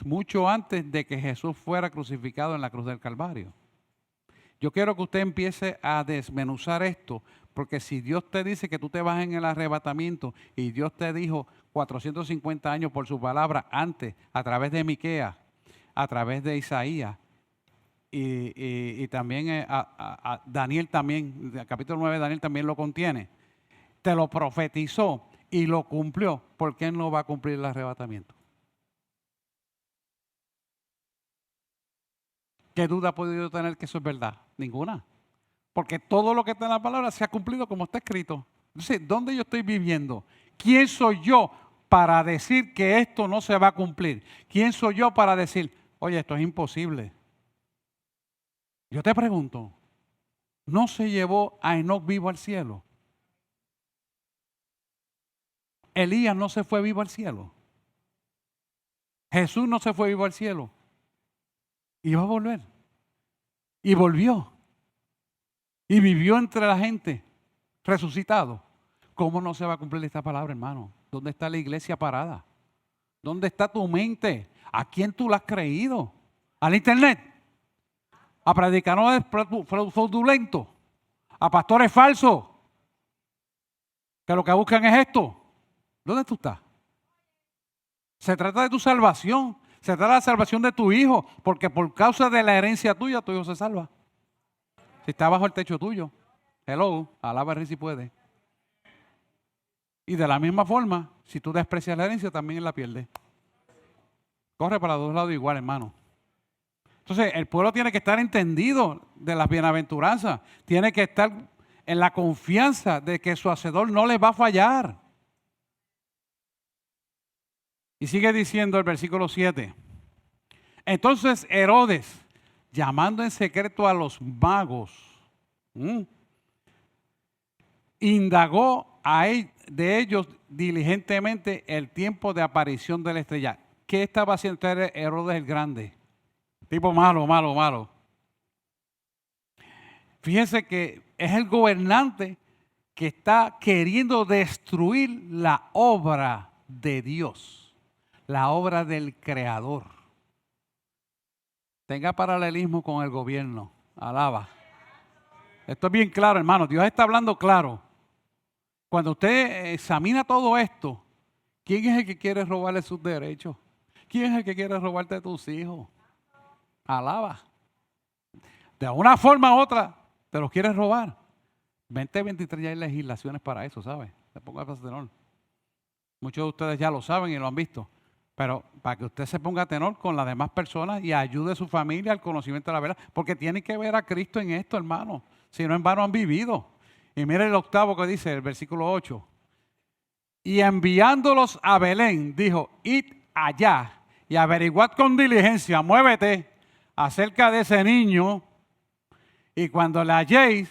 mucho antes de que Jesús fuera crucificado en la cruz del Calvario. Yo quiero que usted empiece a desmenuzar esto, porque si Dios te dice que tú te vas en el arrebatamiento y Dios te dijo 450 años por su palabra antes, a través de Miqueas, a través de Isaías, y también a Daniel también, el capítulo 9 de Daniel también lo contiene, te lo profetizó y lo cumplió, ¿por qué no va a cumplir el arrebatamiento? ¿Qué duda puedo yo tener que eso es verdad? Ninguna. Porque todo lo que está en la palabra se ha cumplido como está escrito. Entonces, ¿dónde yo estoy viviendo? ¿Quién soy yo para decir que esto no se va a cumplir? ¿Quién soy yo para decir, oye, esto es imposible? Yo te pregunto, ¿no se llevó a Enoc vivo al cielo? Elías no se fue vivo al cielo. Jesús no se fue vivo al cielo. Y va a volver. Y volvió. Y vivió entre la gente, resucitado. ¿Cómo no se va a cumplir esta palabra, hermano? ¿Dónde está la iglesia parada? ¿Dónde está tu mente? ¿A quién tú la has creído? ¿Al internet? ¿A predicadores fraudulentos? ¿A pastores falsos? Que lo que buscan es esto. ¿Dónde tú estás? Se trata de tu salvación. Se trata de la salvación de tu hijo. Porque por causa de la herencia tuya, tu hijo se salva. Si está bajo el techo tuyo. Hello, alaba el rey si puede. Y de la misma forma, si tú desprecias la herencia, también la pierdes. Corre para los dos lados igual, hermano. Entonces, el pueblo tiene que estar entendido de las bienaventuranzas. Tiene que estar en la confianza de que su hacedor no les va a fallar. Y sigue diciendo el versículo 7. Entonces Herodes, llamando en secreto a los magos, indagó de ellos diligentemente el tiempo de aparición de la estrella. ¿Qué estaba haciendo Herodes el Grande? Tipo malo. Fíjense que es el gobernante que está queriendo destruir la obra de Dios, la obra del Creador. Tenga paralelismo con el gobierno. Alaba. Esto es bien claro, hermano. Dios está hablando claro. Cuando usted examina todo esto, ¿quién es el que quiere robarle sus derechos? ¿Quién es el que quiere robarte a tus hijos? Alaba. De una forma u otra, te los quieres robar. 2023 ya hay legislaciones para eso, ¿sabes? Te pongo a tenor. Muchos de ustedes ya lo saben y lo han visto. Pero para que usted se ponga a tenor con las demás personas y ayude a su familia al conocimiento de la verdad. Porque tienen que ver a Cristo en esto, hermano. Si no, en vano han vivido. Y mire el octavo que dice, el versículo 8. Y enviándolos a Belén, dijo, id allá y averiguad con diligencia, muévete acerca de ese niño. Y cuando le halléis,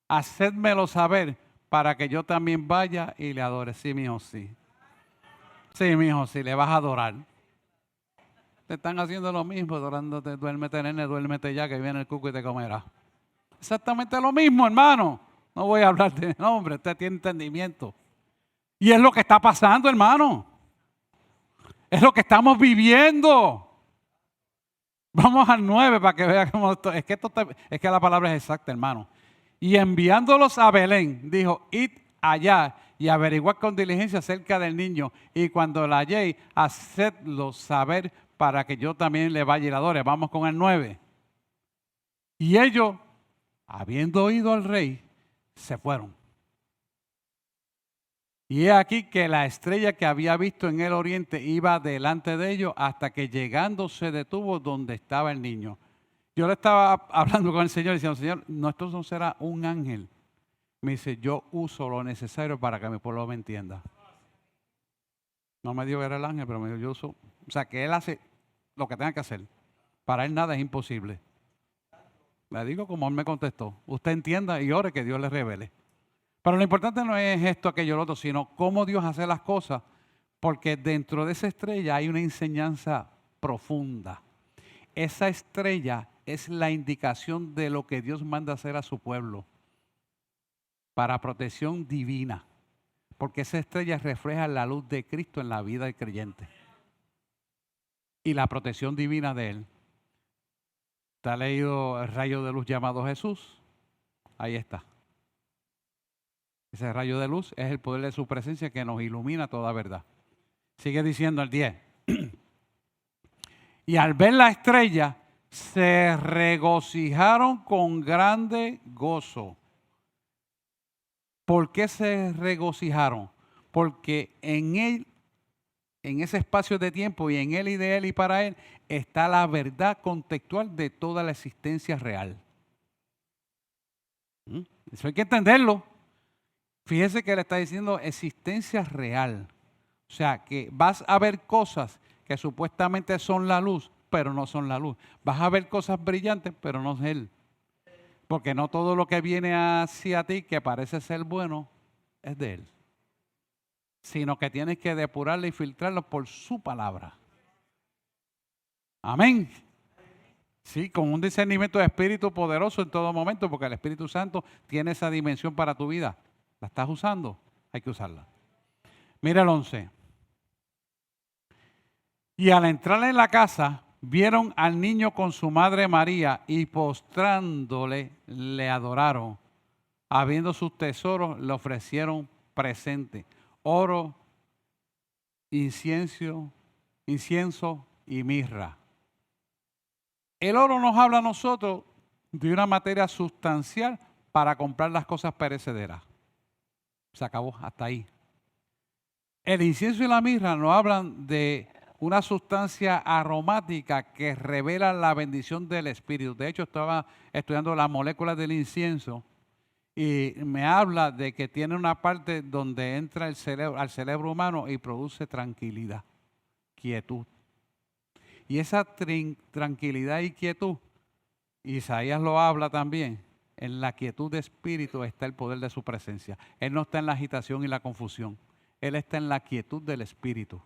hacedmelo saber para que yo también vaya y le adore. Sí, mi hijo, sí. Sí, mi hijo, sí, le vas a adorar. Te están haciendo lo mismo, adorándote, duérmete, nene, duérmete ya, que viene el cuco y te comerá. Exactamente lo mismo, hermano. No voy a hablar de nombre, usted tiene entendimiento. Y es lo que está pasando, hermano. Es lo que estamos viviendo. Vamos al 9 para que vea cómo esto. Es que la palabra es exacta, hermano. Y enviándolos a Belén, dijo, id allá y averiguad con diligencia acerca del niño. Y cuando la halléis, hacedlo saber para que yo también le vaya y le adore. Vamos con el 9. Y ellos, habiendo oído al rey, se fueron. Y he aquí que la estrella que había visto en el oriente iba delante de ellos hasta que llegando se detuvo donde estaba el niño. Yo le estaba hablando con el Señor diciendo, Señor, no, esto no será un ángel. Me dice, yo uso lo necesario para que mi pueblo me entienda. No me dijo que era el ángel, pero me dijo, yo uso. O sea, que él hace lo que tenga que hacer. Para él nada es imposible. Le digo como él me contestó. Usted entienda y ore que Dios le revele. Pero lo importante no es esto, aquello, lo otro, sino cómo Dios hace las cosas. Porque dentro de esa estrella hay una enseñanza profunda. Esa estrella es la indicación de lo que Dios manda hacer a su pueblo. Para protección divina. Porque esa estrella refleja la luz de Cristo en la vida del creyente. Y la protección divina de Él. ¿Te ha leído el rayo de luz llamado Jesús? Ahí está. Ese rayo de luz es el poder de su presencia que nos ilumina toda verdad. Sigue diciendo el 10. Y al ver la estrella, se regocijaron con grande gozo. ¿Por qué se regocijaron? Porque en él, en ese espacio de tiempo y en él y de él y para él, está la verdad contextual de toda la existencia real. Eso hay que entenderlo. Fíjese que le está diciendo existencia real. O sea, que vas a ver cosas que supuestamente son la luz, pero no son la luz. Vas a ver cosas brillantes, pero no es Él. Porque no todo lo que viene hacia ti, que parece ser bueno, es de Él. Sino que tienes que depurarlo y filtrarlo por su palabra. Amén. Sí, con un discernimiento de espíritu poderoso en todo momento, porque el Espíritu Santo tiene esa dimensión para tu vida. ¿La estás usando? Hay que usarla. Mira el 11. Y al entrar en la casa, vieron al niño con su madre María y postrándole le adoraron. Habiendo sus tesoros, le ofrecieron presente: oro, incienso y mirra. El oro nos habla a nosotros de una materia sustancial para comprar las cosas perecederas. Se acabó, hasta ahí. El incienso y la mirra nos hablan de una sustancia aromática que revela la bendición del Espíritu. De hecho, estaba estudiando las moléculas del incienso y me habla de que tiene una parte donde entra el cerebro, al cerebro humano y produce tranquilidad, quietud. Y esa tranquilidad y quietud, Isaías lo habla también, en la quietud de espíritu está el poder de su presencia. Él no está en la agitación y la confusión, Él está en la quietud del espíritu.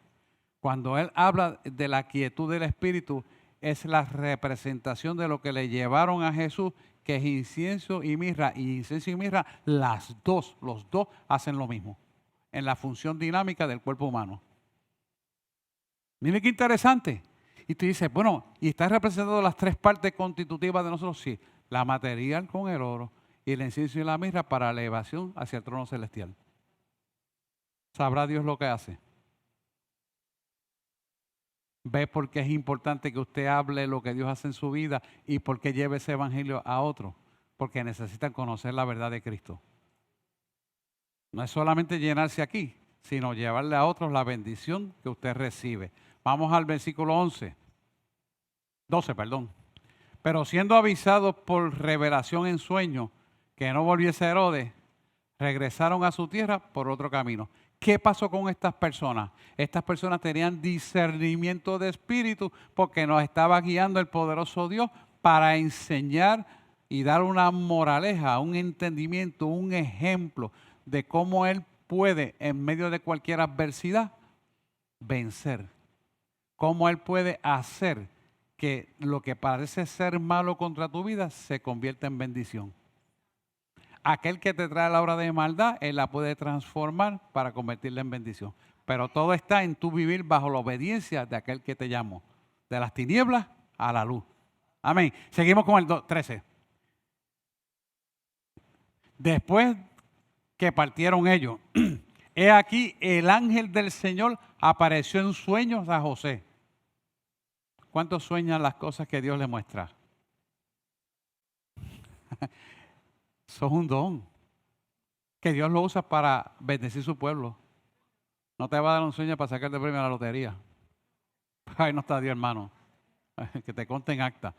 Cuando Él habla de la quietud del espíritu, es la representación de lo que le llevaron a Jesús, que es incienso y mirra. Y incienso y mirra, los dos hacen lo mismo, en la función dinámica del cuerpo humano. Mire qué interesante. Y tú dices, bueno, ¿y está representando las tres partes constitutivas de nosotros? Sí, la material con el oro y el incienso y la mirra para elevación hacia el trono celestial. ¿Sabrá Dios lo que hace? ¿Ve por qué es importante que usted hable lo que Dios hace en su vida y por qué lleve ese evangelio a otros? Porque necesitan conocer la verdad de Cristo. No es solamente llenarse aquí, sino llevarle a otros la bendición que usted recibe. Vamos al versículo 12. Pero siendo avisados por revelación en sueño que no volviese Herodes, regresaron a su tierra por otro camino. ¿Qué pasó con estas personas? Estas personas tenían discernimiento de espíritu porque nos estaba guiando el poderoso Dios para enseñar y dar una moraleja, un entendimiento, un ejemplo de cómo Él puede, en medio de cualquier adversidad, vencer. Cómo Él puede hacer que lo que parece ser malo contra tu vida se convierta en bendición. Aquel que te trae la obra de maldad, Él la puede transformar para convertirla en bendición. Pero todo está en tu vivir bajo la obediencia de aquel que te llamó. De las tinieblas a la luz. Amén. Seguimos con el 13. Después que partieron ellos, he aquí el ángel del Señor apareció en sueños a José. ¿Cuántos sueñan las cosas que Dios le muestra? Eso es un don que Dios lo usa para bendecir su pueblo. No te va a dar un sueño para sacarte premio a la lotería. Ahí no está Dios, hermano. Que te conte en acta.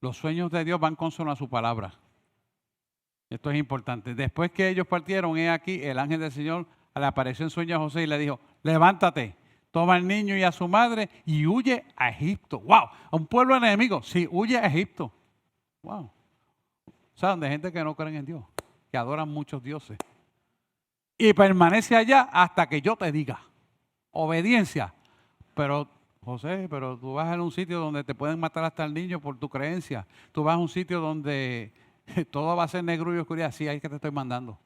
Los sueños de Dios van consono a su palabra. Esto es importante. Después que ellos partieron, he aquí, el ángel del Señor le apareció en sueños a José y le dijo: levántate, toma al niño y a su madre y huye a Egipto. ¡Wow! A un pueblo enemigo. Sí, huye a Egipto. ¡Wow! ¿Saben? De gente que no creen en Dios, que adoran muchos dioses. Y permanece allá hasta que yo te diga. Obediencia. Pero, José, pero tú vas a un sitio donde te pueden matar hasta el niño por tu creencia. Tú vas a un sitio donde todo va a ser negro y oscuridad. Sí, ahí que te estoy mandando.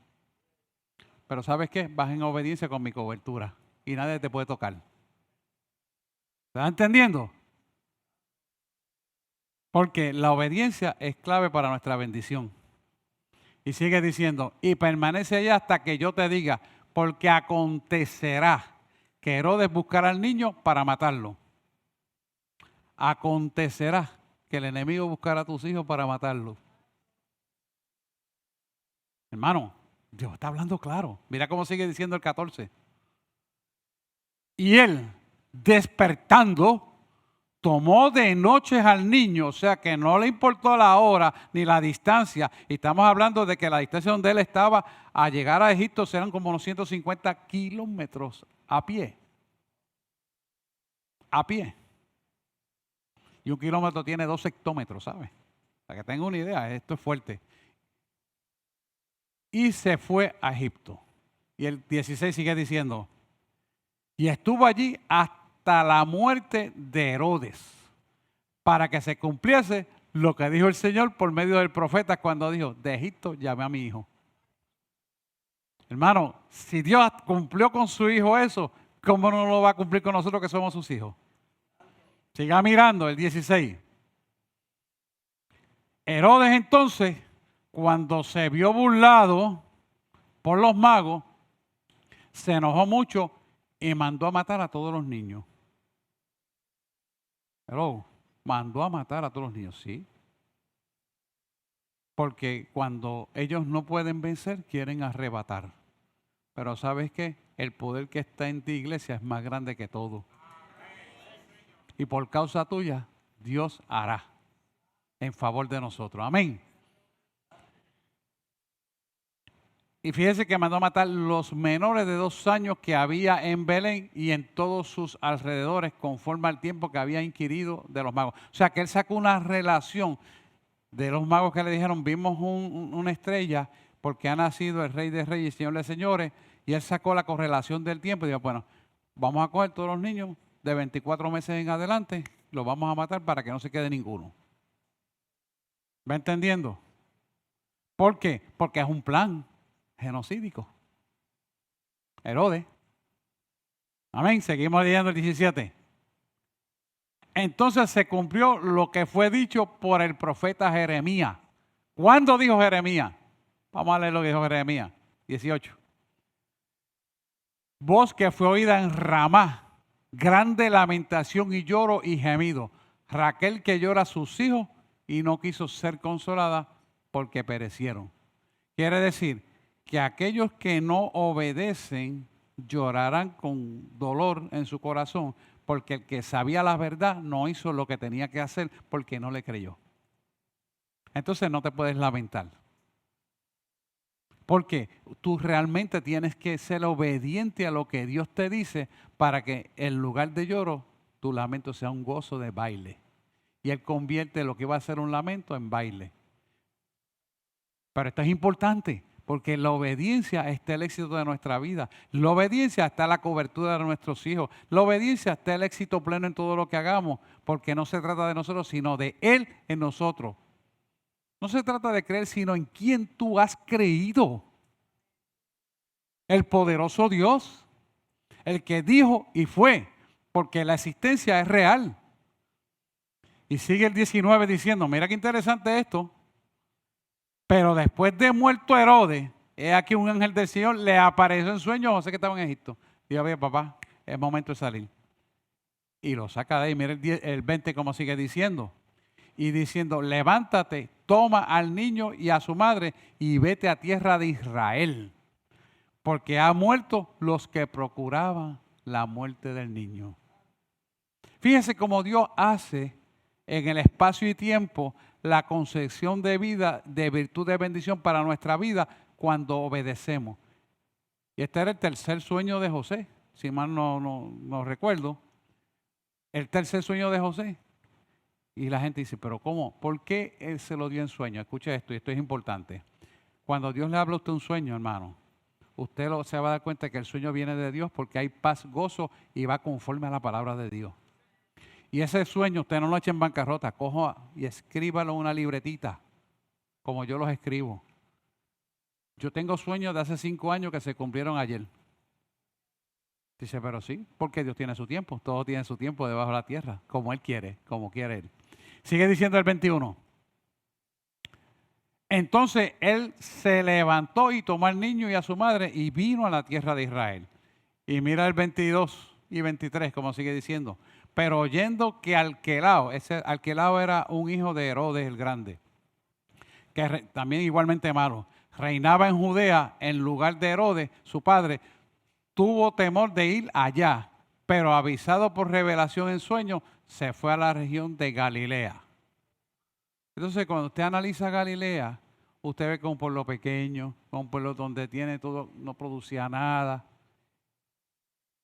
Pero ¿sabes qué? Vas en obediencia con mi cobertura y nadie te puede tocar. ¿Estás entendiendo? Porque la obediencia es clave para nuestra bendición. Y sigue diciendo, y permanece allá hasta que yo te diga, porque acontecerá que Herodes buscará al niño para matarlo. Acontecerá que el enemigo buscará a tus hijos para matarlos. Hermano, Dios está hablando claro. Mira cómo sigue diciendo el 14. Y él, despertando, tomó de noche al niño, o sea que no le importó la hora ni la distancia. Y estamos hablando de que la distancia donde él estaba a llegar a Egipto serán como unos 150 kilómetros a pie. A pie. Y 1 kilómetro tiene 2 hectómetros, ¿sabes? Para que tenga una idea, esto es fuerte. Y se fue a Egipto. Y el 16 sigue diciendo, y estuvo allí hasta la muerte de Herodes, para que se cumpliese lo que dijo el Señor por medio del profeta cuando dijo, de Egipto llamé a mi hijo. Hermano, si Dios cumplió con su hijo eso, ¿cómo no lo va a cumplir con nosotros que somos sus hijos? Siga mirando el 16. Herodes entonces, cuando se vio burlado por los magos, se enojó mucho y mandó a matar a todos los niños. Pero mandó a matar a todos los niños, sí. Porque cuando ellos no pueden vencer, quieren arrebatar. Pero ¿sabes qué? El poder que está en ti, iglesia, es más grande que todo. Y por causa tuya, Dios hará en favor de nosotros. Amén. Y fíjese que mandó a matar los menores de 2 años que había en Belén y en todos sus alrededores, conforme al tiempo que había inquirido de los magos. O sea que él sacó una relación de los magos que le dijeron, vimos una estrella porque ha nacido el Rey de Reyes y Señor de Señores. Y él sacó la correlación del tiempo y dijo, bueno, vamos a coger todos los niños de 24 meses en adelante, los vamos a matar para que no se quede ninguno. ¿Va entendiendo? ¿Por qué? Porque es un plan genocídico. Herodes. Amén. Seguimos leyendo el 17. Entonces se cumplió lo que fue dicho por el profeta Jeremías. ¿Cuándo dijo Jeremías? Vamos a leer lo que dijo Jeremías. 18. Voz que fue oída en Ramá, grande lamentación y lloro y gemido. Raquel que llora a sus hijos y no quiso ser consolada porque perecieron. Quiere decir que aquellos que no obedecen llorarán con dolor en su corazón porque el que sabía la verdad no hizo lo que tenía que hacer porque no le creyó. Entonces no te puedes lamentar. Porque tú realmente tienes que ser obediente a lo que Dios te dice para que en lugar de lloro, tu lamento sea un gozo de baile. Y Él convierte lo que iba a ser un lamento en baile. Pero esto es importante porque en la obediencia está el éxito de nuestra vida. La obediencia está la cobertura de nuestros hijos. La obediencia está el éxito pleno en todo lo que hagamos. Porque no se trata de nosotros, sino de Él en nosotros. No se trata de creer, sino en quién tú has creído. El poderoso Dios, el que dijo y fue, porque la existencia es real. Y sigue el 19 diciendo, mira qué interesante esto. Pero después de muerto Herodes, he aquí un ángel del Señor le apareció en sueño a José que estaba en Egipto. Dijo, oye papá, es momento de salir. Y lo saca de ahí, mira el 20 como sigue diciendo. Y diciendo, levántate, toma al niño y a su madre y vete a tierra de Israel. Porque ha muerto los que procuraban la muerte del niño. Fíjese cómo Dios hace en el espacio y tiempo la concepción de vida, de virtud, de bendición para nuestra vida cuando obedecemos. Y este era el tercer sueño de José, si mal no recuerdo. El tercer sueño de José. Y la gente dice, pero ¿cómo? ¿Por qué él se lo dio en sueño? Escucha esto, y esto es importante. Cuando Dios le habla a usted un sueño, hermano, usted se va a dar cuenta que el sueño viene de Dios porque hay paz, gozo y va conforme a la palabra de Dios. Y ese sueño usted no lo eche en bancarrota, coja y escríbalo en una libretita, como yo los escribo. Yo tengo sueños de hace 5 años que se cumplieron ayer. Dice, pero sí, porque Dios tiene su tiempo, todo tiene su tiempo debajo de la tierra, como Él quiere, como quiere Él. Sigue diciendo el 21. Entonces él se levantó y tomó al niño y a su madre y vino a la tierra de Israel. Y mira el 22 y 23, como sigue diciendo. Pero oyendo que Arquelao, ese Arquelao era un hijo de Herodes el Grande, que también igualmente malo, reinaba en Judea en lugar de Herodes, su padre, tuvo temor de ir allá pero avisado por revelación en sueño, se fue a la región de Galilea. Entonces, cuando usted analiza Galilea, usted ve que un pueblo pequeño, un pueblo donde tiene todo, no producía nada,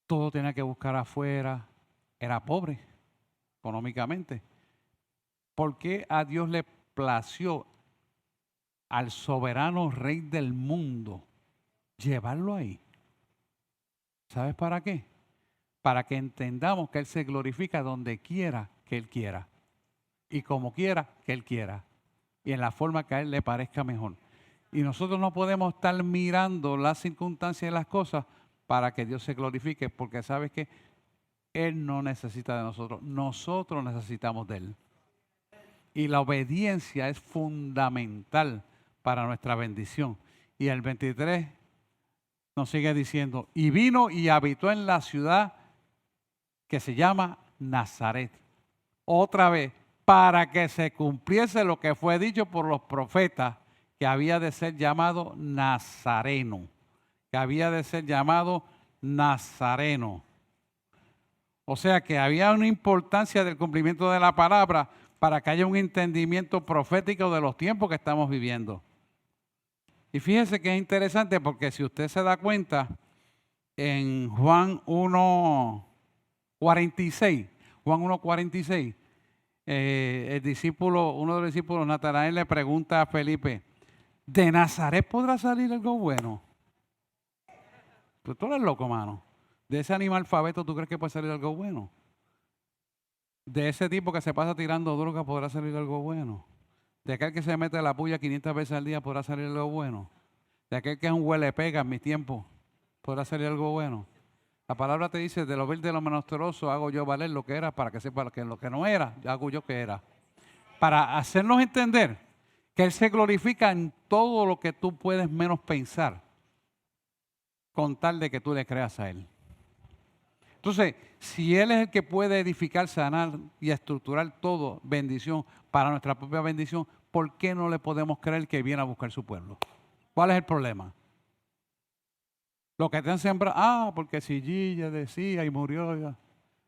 todo tenía que buscar afuera, era pobre económicamente. ¿Por qué a Dios le plació al soberano rey del mundo llevarlo ahí? ¿Sabes para qué? Para que entendamos que Él se glorifica donde quiera que Él quiera y como quiera que Él quiera y en la forma que a Él le parezca mejor. Y nosotros no podemos estar mirando las circunstancias y las cosas para que Dios se glorifique, porque ¿sabes qué? Él no necesita de nosotros, nosotros necesitamos de Él. Y la obediencia es fundamental para nuestra bendición. Y el 23 nos sigue diciendo, y vino y habitó en la ciudad que se llama Nazaret. Otra vez, para que se cumpliese lo que fue dicho por los profetas, que había de ser llamado Nazareno. Que había de ser llamado Nazareno. O sea que había una importancia del cumplimiento de la palabra para que haya un entendimiento profético de los tiempos que estamos viviendo. Y fíjese que es interesante porque si usted se da cuenta, en Juan 1:46, el discípulo, uno de los discípulos, Natanael, le pregunta a Felipe, ¿de Nazaret podrá salir algo bueno? Pues tú eres loco, mano. De ese analfabeto, ¿tú crees que puede salir algo bueno? De ese tipo que se pasa tirando droga, ¿podrá salir algo bueno? De aquel que se mete la puya 500 veces al día, ¿podrá salir algo bueno? De aquel que es un huele pega en mi tiempo, ¿podrá salir algo bueno? La palabra te dice, de lo vil de lo menesteroso hago yo valer lo que era, para que sepa que lo que no era, hago yo que era. Para hacernos entender que Él se glorifica en todo lo que tú puedes menos pensar, con tal de que tú le creas a Él. Entonces, si Él es el que puede edificar, sanar y estructurar todo, bendición, para nuestra propia bendición, ¿por qué no le podemos creer que viene a buscar su pueblo? ¿Cuál es el problema? Lo que te han sembrado, porque si Gille decía y murió, ya.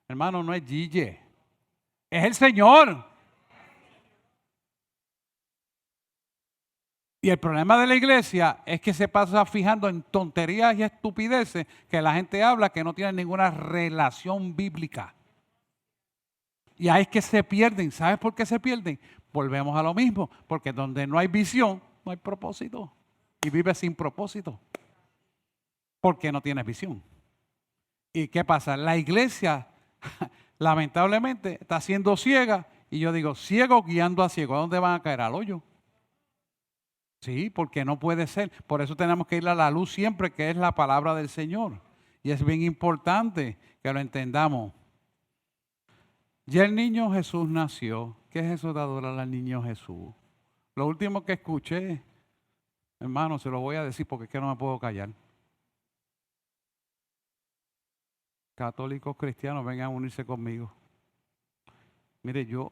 Hermano, no es Gille, es el Señor. Y el problema de la iglesia es que se pasa fijando en tonterías y estupideces que la gente habla que no tienen ninguna relación bíblica. Y ahí es que se pierden. ¿Sabes por qué se pierden? Volvemos a lo mismo, porque donde no hay visión, no hay propósito. Y vives sin propósito, porque no tienes visión. ¿Y qué pasa? La iglesia, lamentablemente, está siendo ciega. Y yo digo, ciego guiando a ciego. ¿A dónde van a caer? Al hoyo. Sí, porque no puede ser. Por eso tenemos que ir a la luz siempre, que es la palabra del Señor. Y es bien importante que lo entendamos. Ya el niño Jesús nació. ¿Qué es eso de adorar al niño Jesús? Lo último que escuché, hermano, se lo voy a decir porque es que no me puedo callar. Católicos cristianos, vengan a unirse conmigo. Mire, yo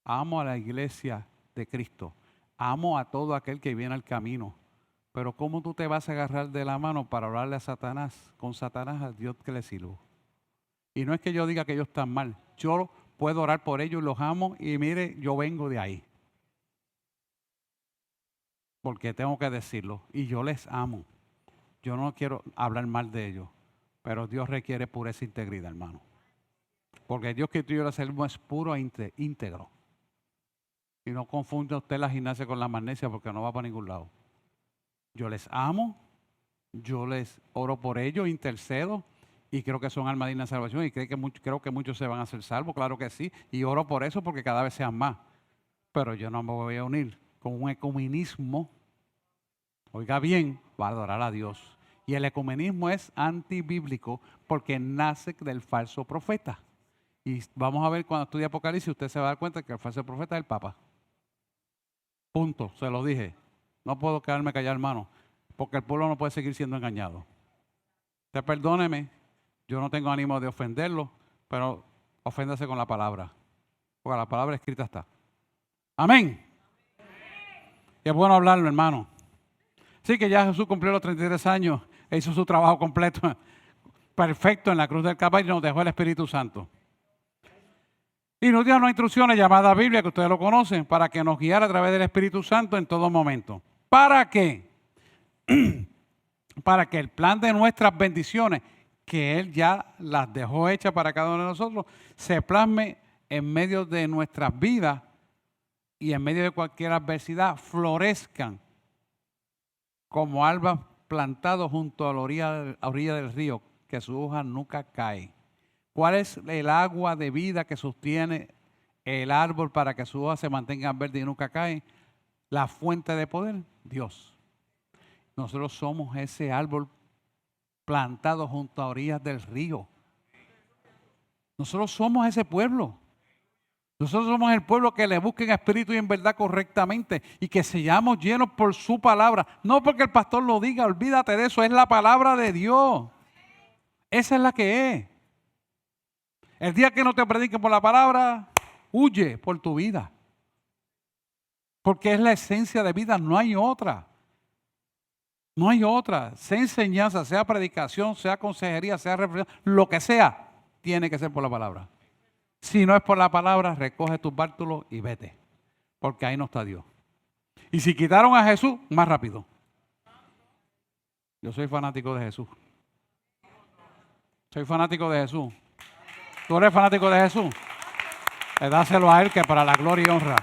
amo a la iglesia de Cristo. Amo a todo aquel que viene al camino. Pero ¿cómo tú te vas a agarrar de la mano para hablarle a Satanás, con Satanás, al Dios que le sirvo? Y no es que yo diga que ellos están mal. Yo puedo orar por ellos, los amo y mire, yo vengo de ahí. Porque tengo que decirlo. Y yo les amo. Yo no quiero hablar mal de ellos. Pero Dios requiere pureza e integridad, hermano. Porque el Dios que tú y yo le servimos es puro e íntegro. Y no confunda usted la gimnasia con la magnesia porque no va para ningún lado. Yo les amo, yo les oro por ellos, intercedo y creo que son almas dignas de salvación y creo que muchos se van a ser salvos, claro que sí. Y oro por eso porque cada vez sean más. Pero yo no me voy a unir con un ecumenismo, oiga bien, va a adorar a Dios. Y el ecumenismo es antibíblico porque nace del falso profeta. Y vamos a ver cuando estudie Apocalipsis, usted se va a dar cuenta que el falso profeta es el Papa. Punto, se lo dije. No puedo quedarme callado, hermano, porque el pueblo no puede seguir siendo engañado. Usted perdóneme, yo no tengo ánimo de ofenderlo, pero oféndase con la palabra, porque la palabra escrita está. Amén. Y es bueno hablarlo, hermano. Sí que ya Jesús cumplió los 33 años e hizo su trabajo completo. perfecto en la cruz del Calvario, nos dejó el Espíritu Santo. Y nos dio unas instrucciones llamadas Biblia, que ustedes lo conocen, para que nos guiara a través del Espíritu Santo en todo momento. ¿Para qué? Para que el plan de nuestras bendiciones, que Él ya las dejó hechas para cada uno de nosotros, se plasme en medio de nuestras vidas y en medio de cualquier adversidad, florezcan como árboles plantados junto a la orilla del río, que su hoja nunca cae. ¿Cuál es el agua de vida que sostiene el árbol para que su hoja se mantenga verde y nunca cae? La fuente de poder, Dios. Nosotros somos ese árbol plantado junto a orillas del río. Nosotros somos ese pueblo. Nosotros somos el pueblo que le busca en espíritu y en verdad correctamente y que seamos llenos por su palabra. No porque el pastor lo diga, olvídate de eso, es la palabra de Dios. Esa es la que es. El día que no te prediquen por la palabra, huye por tu vida. Porque es la esencia de vida, no hay otra. No hay otra. Sea enseñanza, sea predicación, sea consejería, sea reflexión, lo que sea, tiene que ser por la palabra. Si no es por la palabra, recoge tus bártulos y vete. Porque ahí no está Dios. Y si quitaron a Jesús, más rápido. Yo soy fanático de Jesús. Soy fanático de Jesús. ¿Tú eres fanático de Jesús? Dáselo a Él, que para la gloria y honra.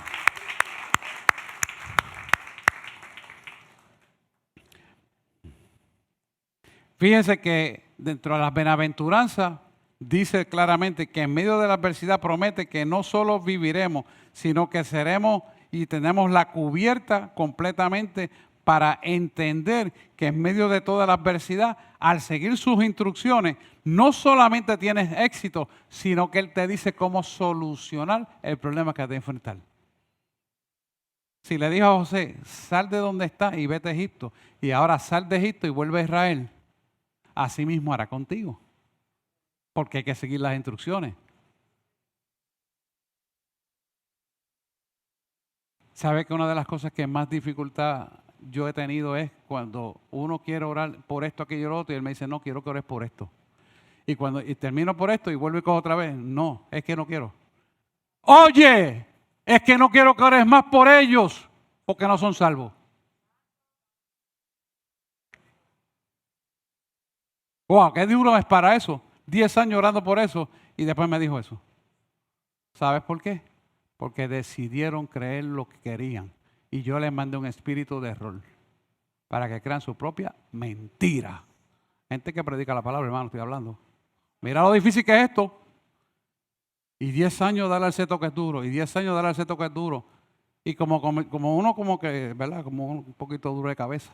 Fíjense que dentro de las bienaventuranzas dice claramente que en medio de la adversidad promete que no solo viviremos, sino que seremos y tenemos la cubierta completamente para entender que en medio de toda la adversidad, al seguir sus instrucciones, no solamente tienes éxito, sino que Él te dice cómo solucionar el problema que has de enfrentar. Si le dijo a José, sal de donde estás y vete a Egipto, y ahora sal de Egipto y vuelve a Israel, así mismo hará contigo. Porque hay que seguir las instrucciones. ¿Sabe que una de las cosas que más dificultad yo he tenido es cuando uno quiere orar por esto, aquello y lo otro, y él me dice, no, quiero que ores por esto. Y cuando termino por esto y vuelvo y cojo otra vez, no, es que no quiero. Oye, es que no quiero que ores más por ellos, porque no son salvos. Wow, qué duro es para eso. 10 años orando por eso y después me dijo eso. ¿Sabes por qué? Porque decidieron creer lo que querían y yo les mandé un espíritu de error para que crean su propia mentira. Gente que predica la palabra, hermano, estoy hablando. Mira lo difícil que es esto. Y 10 años darle al seto que es duro, y 10 años darle al seto que es duro. Y como uno como que, ¿verdad? Como un poquito duro de cabeza.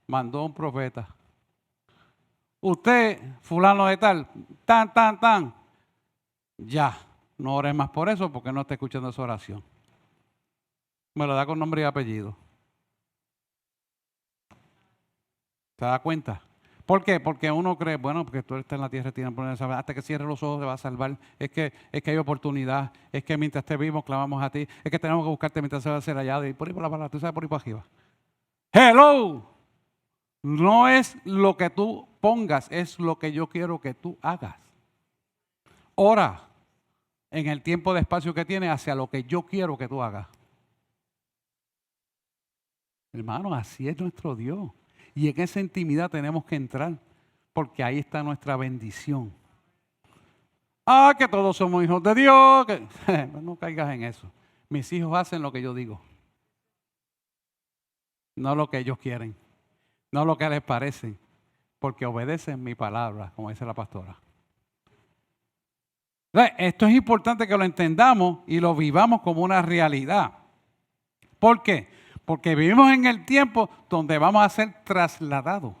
Mandó un profeta. Usted, fulano de tal, tan, ya, no ores más por eso porque no está escuchando esa oración. Me lo da con nombre y apellido. ¿Se da cuenta? ¿Por qué? Porque uno cree, bueno, porque tú estás en la tierra, tienes que poner hasta que cierre los ojos se va a salvar. Es que hay oportunidad, es que mientras te vivimos clamamos a ti, es que tenemos que buscarte mientras se va a hacer hallado. Y por ahí por la palabra, tú sabes, por ahí para arriba. ¡Hello! No es lo que tú pongas, es lo que yo quiero que tú hagas. Ora en el tiempo de espacio que tienes hacia lo que yo quiero que tú hagas. Hermano, así es nuestro Dios. Y en esa intimidad tenemos que entrar, porque ahí está nuestra bendición. Ah, que todos somos hijos de Dios. No caigas en eso. Mis hijos hacen lo que yo digo. No lo que ellos quieren. No lo que les parece. Porque obedecen mi palabra, como dice la pastora. Esto es importante que lo entendamos y lo vivamos como una realidad. ¿Por qué? Porque vivimos en el tiempo donde vamos a ser trasladados.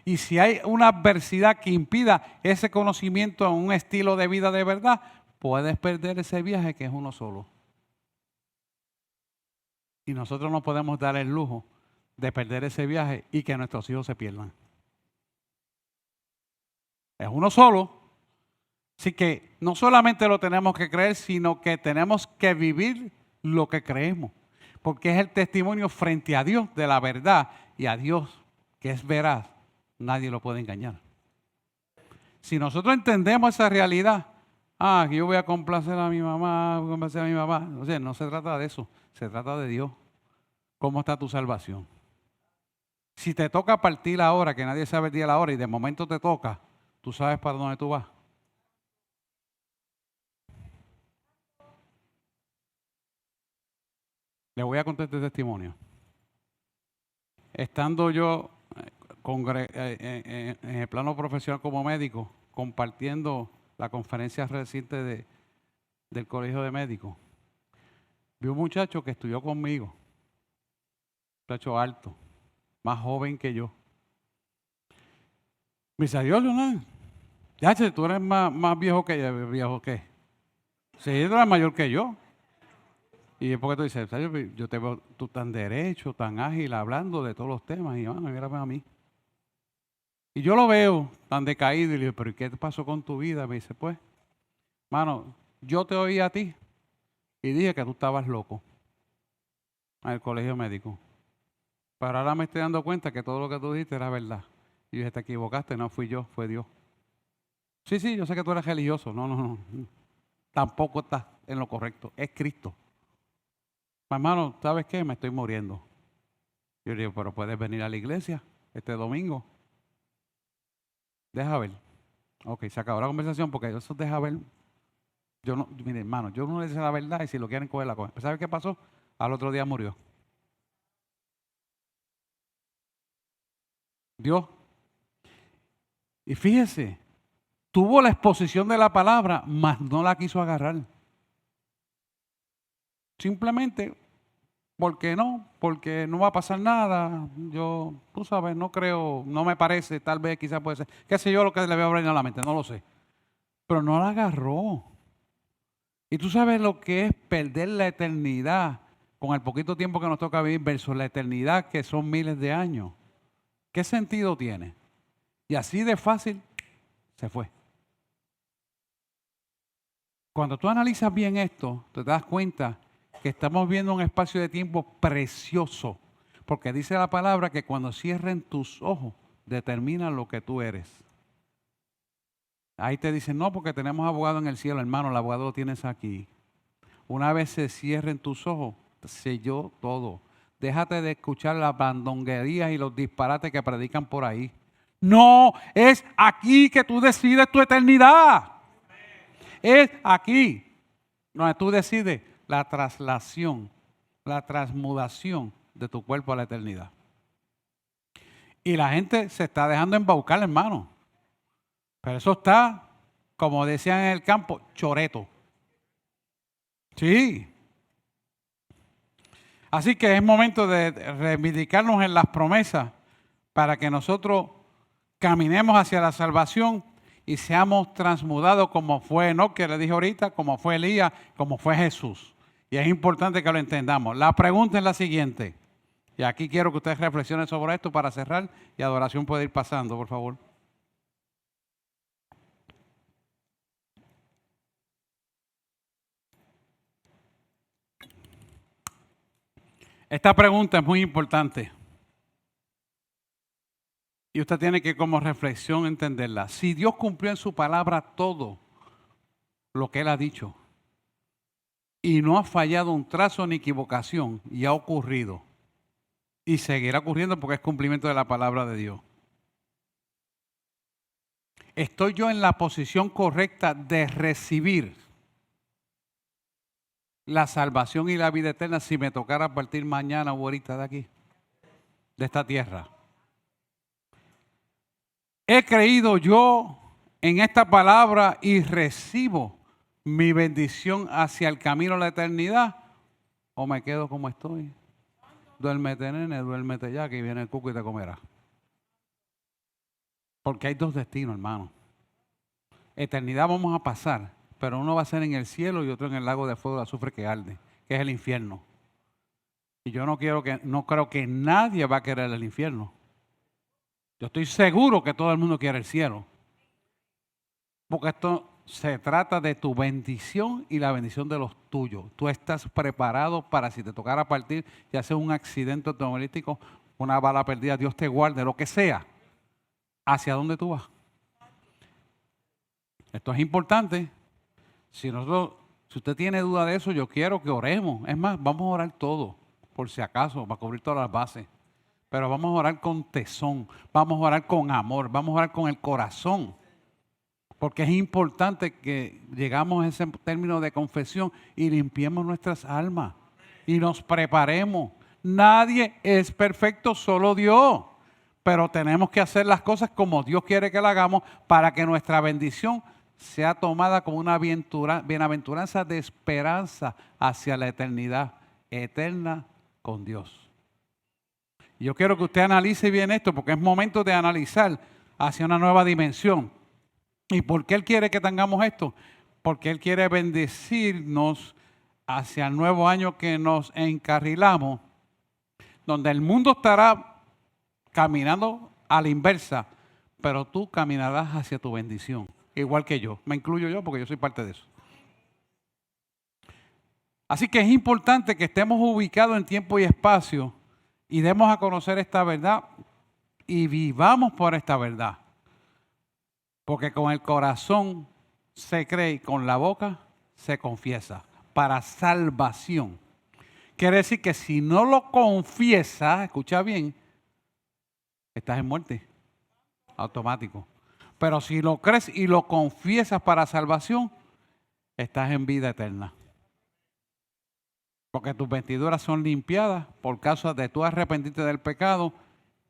Y si hay una adversidad que impida ese conocimiento en un estilo de vida de verdad, puedes perder ese viaje que es uno solo. Y nosotros no podemos dar el lujo de perder ese viaje y que nuestros hijos se pierdan. Es uno solo. Así que no solamente lo tenemos que creer, sino que tenemos que vivir lo que creemos. Porque es el testimonio frente a Dios de la verdad y a Dios que es veraz. Nadie lo puede engañar. Si nosotros entendemos esa realidad, que yo voy a complacer a mi mamá, voy a complacer a mi mamá. O sea, no se trata de eso, se trata de Dios. ¿Cómo está tu salvación? Si te toca partir ahora, que nadie sabe el día y la hora, y de momento te toca, ¿tú sabes para dónde tú vas? Le voy a contar este testimonio. Estando yo en el plano profesional como médico, compartiendo la conferencia reciente del Colegio de Médicos, vi un muchacho que estudió conmigo, un muchacho alto, más joven que yo. Me dice, adiós, Leonel. Ya, tú eres más viejo que yo. ¿Viejo qué? Sí, tú eres mayor que yo. Y es porque tú dices, yo te veo tú tan derecho, tan ágil, hablando de todos los temas. Y mírame a mí. Y yo lo veo tan decaído y le digo, pero ¿qué te pasó con tu vida? Me dice, pues, mano, yo te oí a ti y dije que tú estabas loco en el colegio médico. Pero ahora me estoy dando cuenta que todo lo que tú dijiste era verdad. Y yo dije, te equivocaste, no fui yo, fue Dios. Sí, yo sé que tú eres religioso. No. Tampoco estás en lo correcto. Es Cristo. Hermano, ¿sabes qué? Me estoy muriendo. Yo le digo, pero puedes venir a la iglesia este domingo. Deja ver. Ok, se acabó la conversación porque eso deja ver. Mire, hermano, yo no le dice la verdad y si lo quieren coger, la cogen. ¿Sabe qué pasó? Al otro día murió. Dios. Y fíjese, tuvo la exposición de la palabra, mas no la quiso agarrar. Simplemente, porque no va a pasar nada. Yo, tú sabes, no creo, no me parece, tal vez quizás puede ser. Qué sé yo lo que le voy a abrir a la mente, no lo sé. Pero no la agarró. Y tú sabes lo que es perder la eternidad con el poquito tiempo que nos toca vivir versus la eternidad que son miles de años. ¿Qué sentido tiene? Y así de fácil se fue. Cuando tú analizas bien esto, te das cuenta que estamos viendo un espacio de tiempo precioso. Porque dice la palabra que cuando cierren tus ojos, determina lo que tú eres. Ahí te dicen, no, porque tenemos abogado en el cielo, hermano, el abogado lo tienes aquí. Una vez se cierren tus ojos, selló todo. Déjate de escuchar las bandonguerías y los disparates que predican por ahí. No, es aquí que tú decides tu eternidad. Es aquí donde tú decides la traslación, la transmudación de tu cuerpo a la eternidad. Y la gente se está dejando embaucar, hermano. Pero eso está, como decían en el campo, choreto. Sí. Así que es momento de reivindicarnos en las promesas para que nosotros caminemos hacia la salvación y seamos transmudados como fue Enoc, que le dije ahorita, como fue Elías, como fue Jesús. Y es importante que lo entendamos. La pregunta es la siguiente. Y aquí quiero que ustedes reflexionen sobre esto para cerrar y adoración puede ir pasando, por favor. Esta pregunta es muy importante. Y usted tiene que como reflexión entenderla. Si Dios cumplió en su palabra todo lo que Él ha dicho y no ha fallado un trazo ni equivocación y ha ocurrido y seguirá ocurriendo porque es cumplimiento de la palabra de Dios. ¿Estoy yo en la posición correcta de recibir la salvación y la vida eterna si me tocara partir mañana o ahorita de aquí, de esta tierra? ¿He creído yo en esta palabra y recibo mi bendición hacia el camino a la eternidad? ¿O me quedo como estoy? Duérmete, nene, duérmete ya, que viene el cuco y te comerá. Porque hay dos destinos, hermano. Eternidad vamos a pasar, pero uno va a ser en el cielo y otro en el lago de fuego de azufre que arde, que es el infierno. Y yo no creo que nadie va a querer el infierno. Yo estoy seguro que todo el mundo quiere el cielo. Porque esto se trata de tu bendición y la bendición de los tuyos. Tú estás preparado para si te tocara partir, ya sea un accidente automovilístico, una bala perdida, Dios te guarde, lo que sea. ¿Hacia dónde tú vas? Esto es importante. Si usted tiene duda de eso, yo quiero que oremos. Es más, vamos a orar todo, por si acaso, para cubrir todas las bases. Pero vamos a orar con tesón, vamos a orar con amor, vamos a orar con el corazón. Porque es importante que llegamos a ese término de confesión y limpiemos nuestras almas y nos preparemos. Nadie es perfecto, solo Dios. Pero tenemos que hacer las cosas como Dios quiere que la hagamos para que nuestra bendición sea tomada como una bienaventuranza de esperanza hacia la eternidad eterna con Dios. Yo quiero que usted analice bien esto porque es momento de analizar hacia una nueva dimensión. ¿Y por qué Él quiere que tengamos esto? Porque Él quiere bendecirnos hacia el nuevo año que nos encarrilamos, donde el mundo estará caminando a la inversa, pero tú caminarás hacia tu bendición, igual que yo. Me incluyo yo porque yo soy parte de eso. Así que es importante que estemos ubicados en tiempo y espacio y demos a conocer esta verdad y vivamos por esta verdad. Porque con el corazón se cree y con la boca se confiesa para salvación. Quiere decir que si no lo confiesas, escucha bien, estás en muerte, automático. Pero si lo crees y lo confiesas para salvación, estás en vida eterna. Porque tus vestiduras son limpiadas por causa de tu arrepentirte del pecado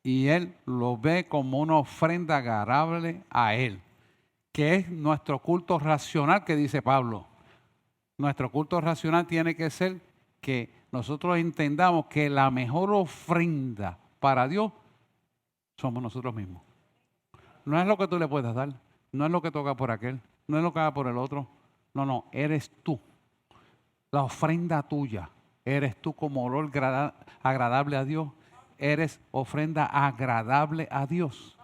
y Él lo ve como una ofrenda agradable a Él, que es nuestro culto racional que dice Pablo. Nuestro culto racional tiene que ser que nosotros entendamos que la mejor ofrenda para Dios somos nosotros mismos. No es lo que tú le puedas dar, no es lo que toca por aquel, no es lo que haga por el otro. No, eres tú. La ofrenda tuya, eres tú como olor agradable a Dios, eres ofrenda agradable a Dios.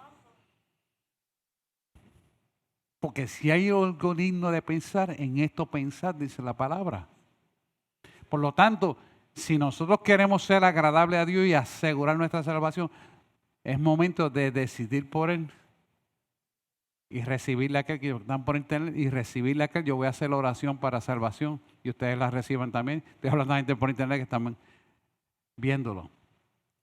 Porque si hay algo digno de pensar, en esto pensar, dice la palabra. Por lo tanto, si nosotros queremos ser agradables a Dios y asegurar nuestra salvación, es momento de decidir por Él y recibirle a aquel que están por internet y recibirle a aquel. Yo voy a hacer la oración para salvación y ustedes la reciban también. Estoy hablando de gente por internet que están viéndolo.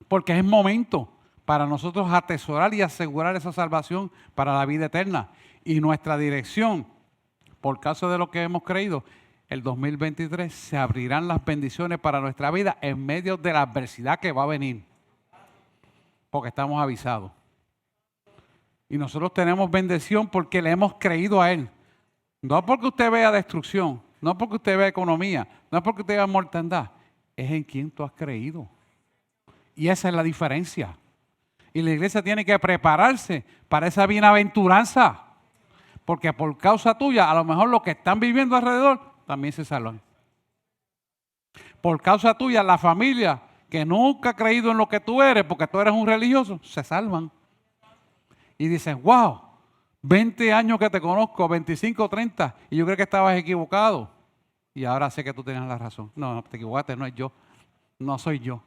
Porque es momento para nosotros atesorar y asegurar esa salvación para la vida eterna. Y nuestra dirección, por causa de lo que hemos creído, el 2023 se abrirán las bendiciones para nuestra vida en medio de la adversidad que va a venir. Porque estamos avisados. Y nosotros tenemos bendición porque le hemos creído a Él. No porque usted vea destrucción, no porque usted vea economía, no porque usted vea mortandad. Es en quien tú has creído. Y esa es la diferencia. Y la iglesia tiene que prepararse para esa bienaventuranza. Porque por causa tuya, a lo mejor los que están viviendo alrededor también se salvan. Por causa tuya, la familia que nunca ha creído en lo que tú eres, porque tú eres un religioso, se salvan. Y dicen, wow, 20 años que te conozco, 25, 30, y yo creo que estabas equivocado. Y ahora sé que tú tenías la razón. No, te equivocaste, no es yo. No soy yo.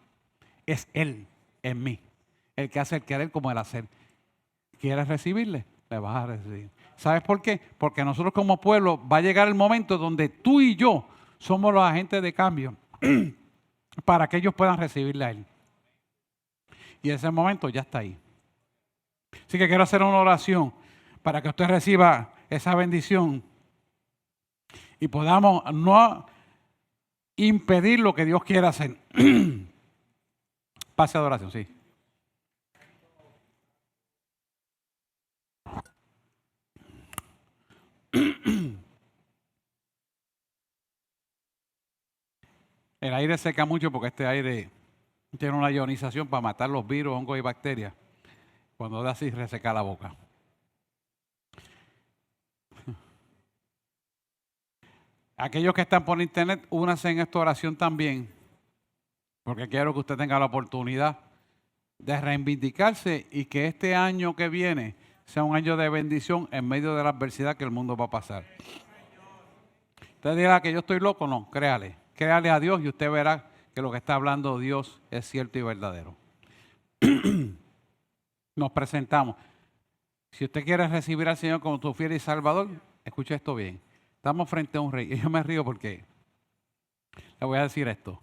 Es Él en mí. El que hace el querer como el hacer. ¿Quieres recibirle? Le vas a recibir. ¿Sabes por qué? Porque nosotros como pueblo va a llegar el momento donde tú y yo somos los agentes de cambio para que ellos puedan recibirle a Él. Y ese momento ya está ahí. Así que quiero hacer una oración para que usted reciba esa bendición y podamos no impedir lo que Dios quiera hacer. Pase a adoración, sí. El aire seca mucho porque este aire tiene una ionización para matar los virus, hongos y bacterias. Cuando da así, reseca la boca. Aquellos que están por internet, únanse en esta oración también, porque quiero que usted tenga la oportunidad de reivindicarse y que este año que viene sea un año de bendición en medio de la adversidad que el mundo va a pasar. Usted dirá que yo estoy loco, no, créale. Créale a Dios y usted verá que lo que está hablando Dios es cierto y verdadero. Nos presentamos. Si usted quiere recibir al Señor como su fiel y Salvador, escucha esto bien. Estamos frente a un rey. Y yo me río porque le voy a decir esto.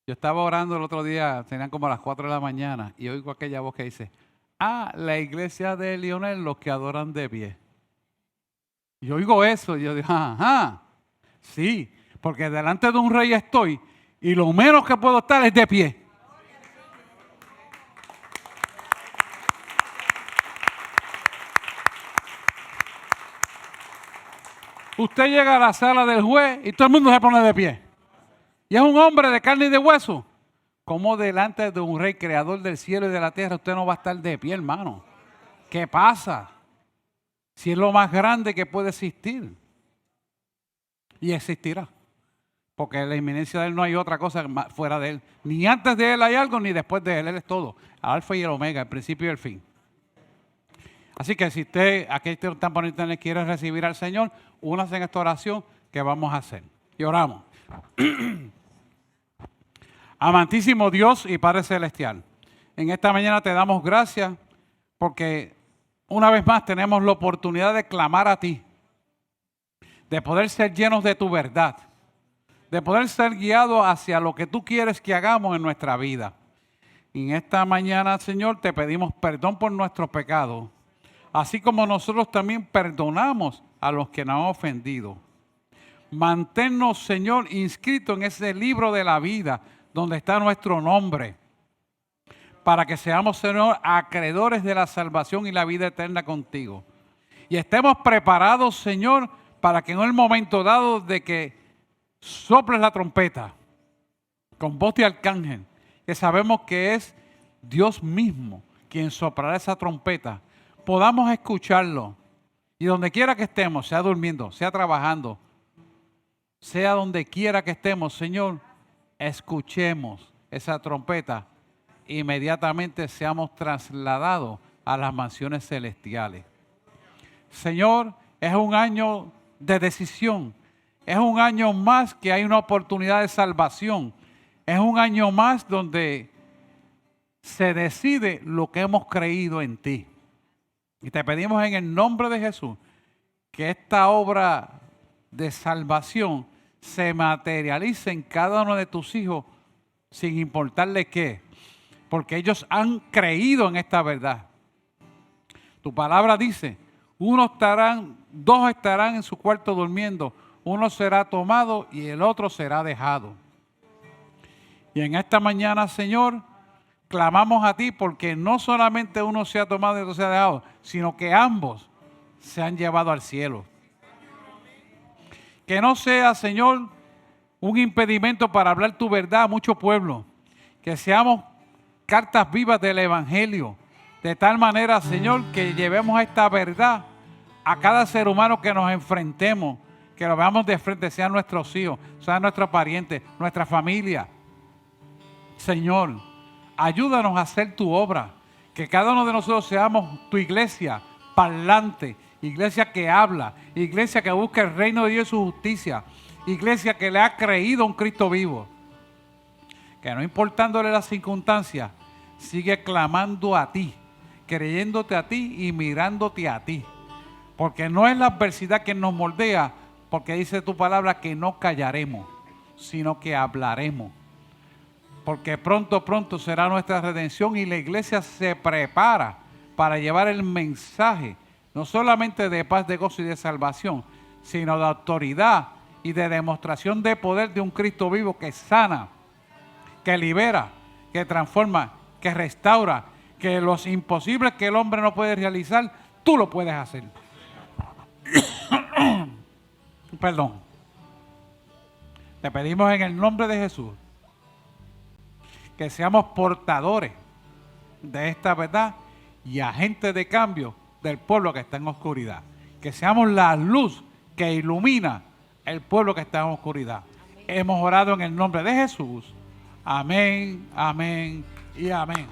Yo estaba orando el otro día, tenían como las 4 de la mañana, y oigo aquella voz que dice, la iglesia de Lionel, los que adoran de pie. Y oigo eso, y yo digo, ajá, sí, porque delante de un rey estoy, y lo menos que puedo estar es de pie. Usted llega a la sala del juez y todo el mundo se pone de pie. Y es un hombre de carne y de hueso. ¿Cómo delante de un rey creador del cielo y de la tierra usted no va a estar de pie, hermano? ¿Qué pasa? Si es lo más grande que puede existir. Y existirá. Porque en la inminencia de él no hay otra cosa fuera de él. Ni antes de él hay algo, ni después de él. Él es todo. El alfa y el omega, el principio y el fin. Así que si usted, aquí están poniendo, quiere recibir al Señor, únase en esta oración que vamos a hacer. Y oramos. Amantísimo Dios y Padre Celestial, en esta mañana te damos gracias porque una vez más tenemos la oportunidad de clamar a ti, de poder ser llenos de tu verdad, de poder ser guiados hacia lo que tú quieres que hagamos en nuestra vida. Y en esta mañana, Señor, te pedimos perdón por nuestros pecados, así como nosotros también perdonamos a los que nos han ofendido. Manténnos, Señor, inscritos en ese libro de la vida donde está nuestro nombre, para que seamos, Señor, acreedores de la salvación y la vida eterna contigo. Y estemos preparados, Señor, para que en el momento dado de que soples la trompeta con voz de arcángel, que sabemos que es Dios mismo quien soplará esa trompeta, podamos escucharlo. Y donde quiera que estemos, sea durmiendo, sea trabajando, sea donde quiera que estemos, Señor, escuchemos esa trompeta, inmediatamente seamos trasladados a las mansiones celestiales. Señor, es un año de decisión, es un año más que hay una oportunidad de salvación, es un año más donde se decide lo que hemos creído en ti. Y te pedimos en el nombre de Jesús que esta obra de salvación se materialice en cada uno de tus hijos sin importarle qué, porque ellos han creído en esta verdad. Tu palabra dice, dos estarán en su cuarto durmiendo, uno será tomado y el otro será dejado. Y en esta mañana, Señor, clamamos a ti porque no solamente uno se ha tomado y otro se ha dejado, sino que ambos se han llevado al cielo. Que no sea, Señor, un impedimento para hablar tu verdad a mucho pueblo. Que seamos cartas vivas del Evangelio. De tal manera, Señor, que llevemos esta verdad a cada ser humano que nos enfrentemos. Que lo veamos de frente, sean nuestros hijos, sean nuestros parientes, nuestra familia. Señor, ayúdanos a hacer tu obra. Que cada uno de nosotros seamos tu iglesia parlante. Iglesia que habla, iglesia que busca el reino de Dios y su justicia, iglesia que le ha creído a un Cristo vivo, que no importándole las circunstancias, sigue clamando a ti, creyéndote a ti y mirándote a ti, porque no es la adversidad que nos moldea, porque dice tu palabra que no callaremos, sino que hablaremos, porque pronto será nuestra redención y la iglesia se prepara para llevar el mensaje no solamente de paz, de gozo y de salvación, sino de autoridad y de demostración de poder de un Cristo vivo que sana, que libera, que transforma, que restaura, que los imposibles que el hombre no puede realizar, tú lo puedes hacer. Perdón. Te pedimos en el nombre de Jesús que seamos portadores de esta verdad y agentes de cambio del pueblo que está en oscuridad. Que seamos la luz que ilumina el pueblo que está en oscuridad. Hemos orado en el nombre de Jesús. Amén, amén y amén.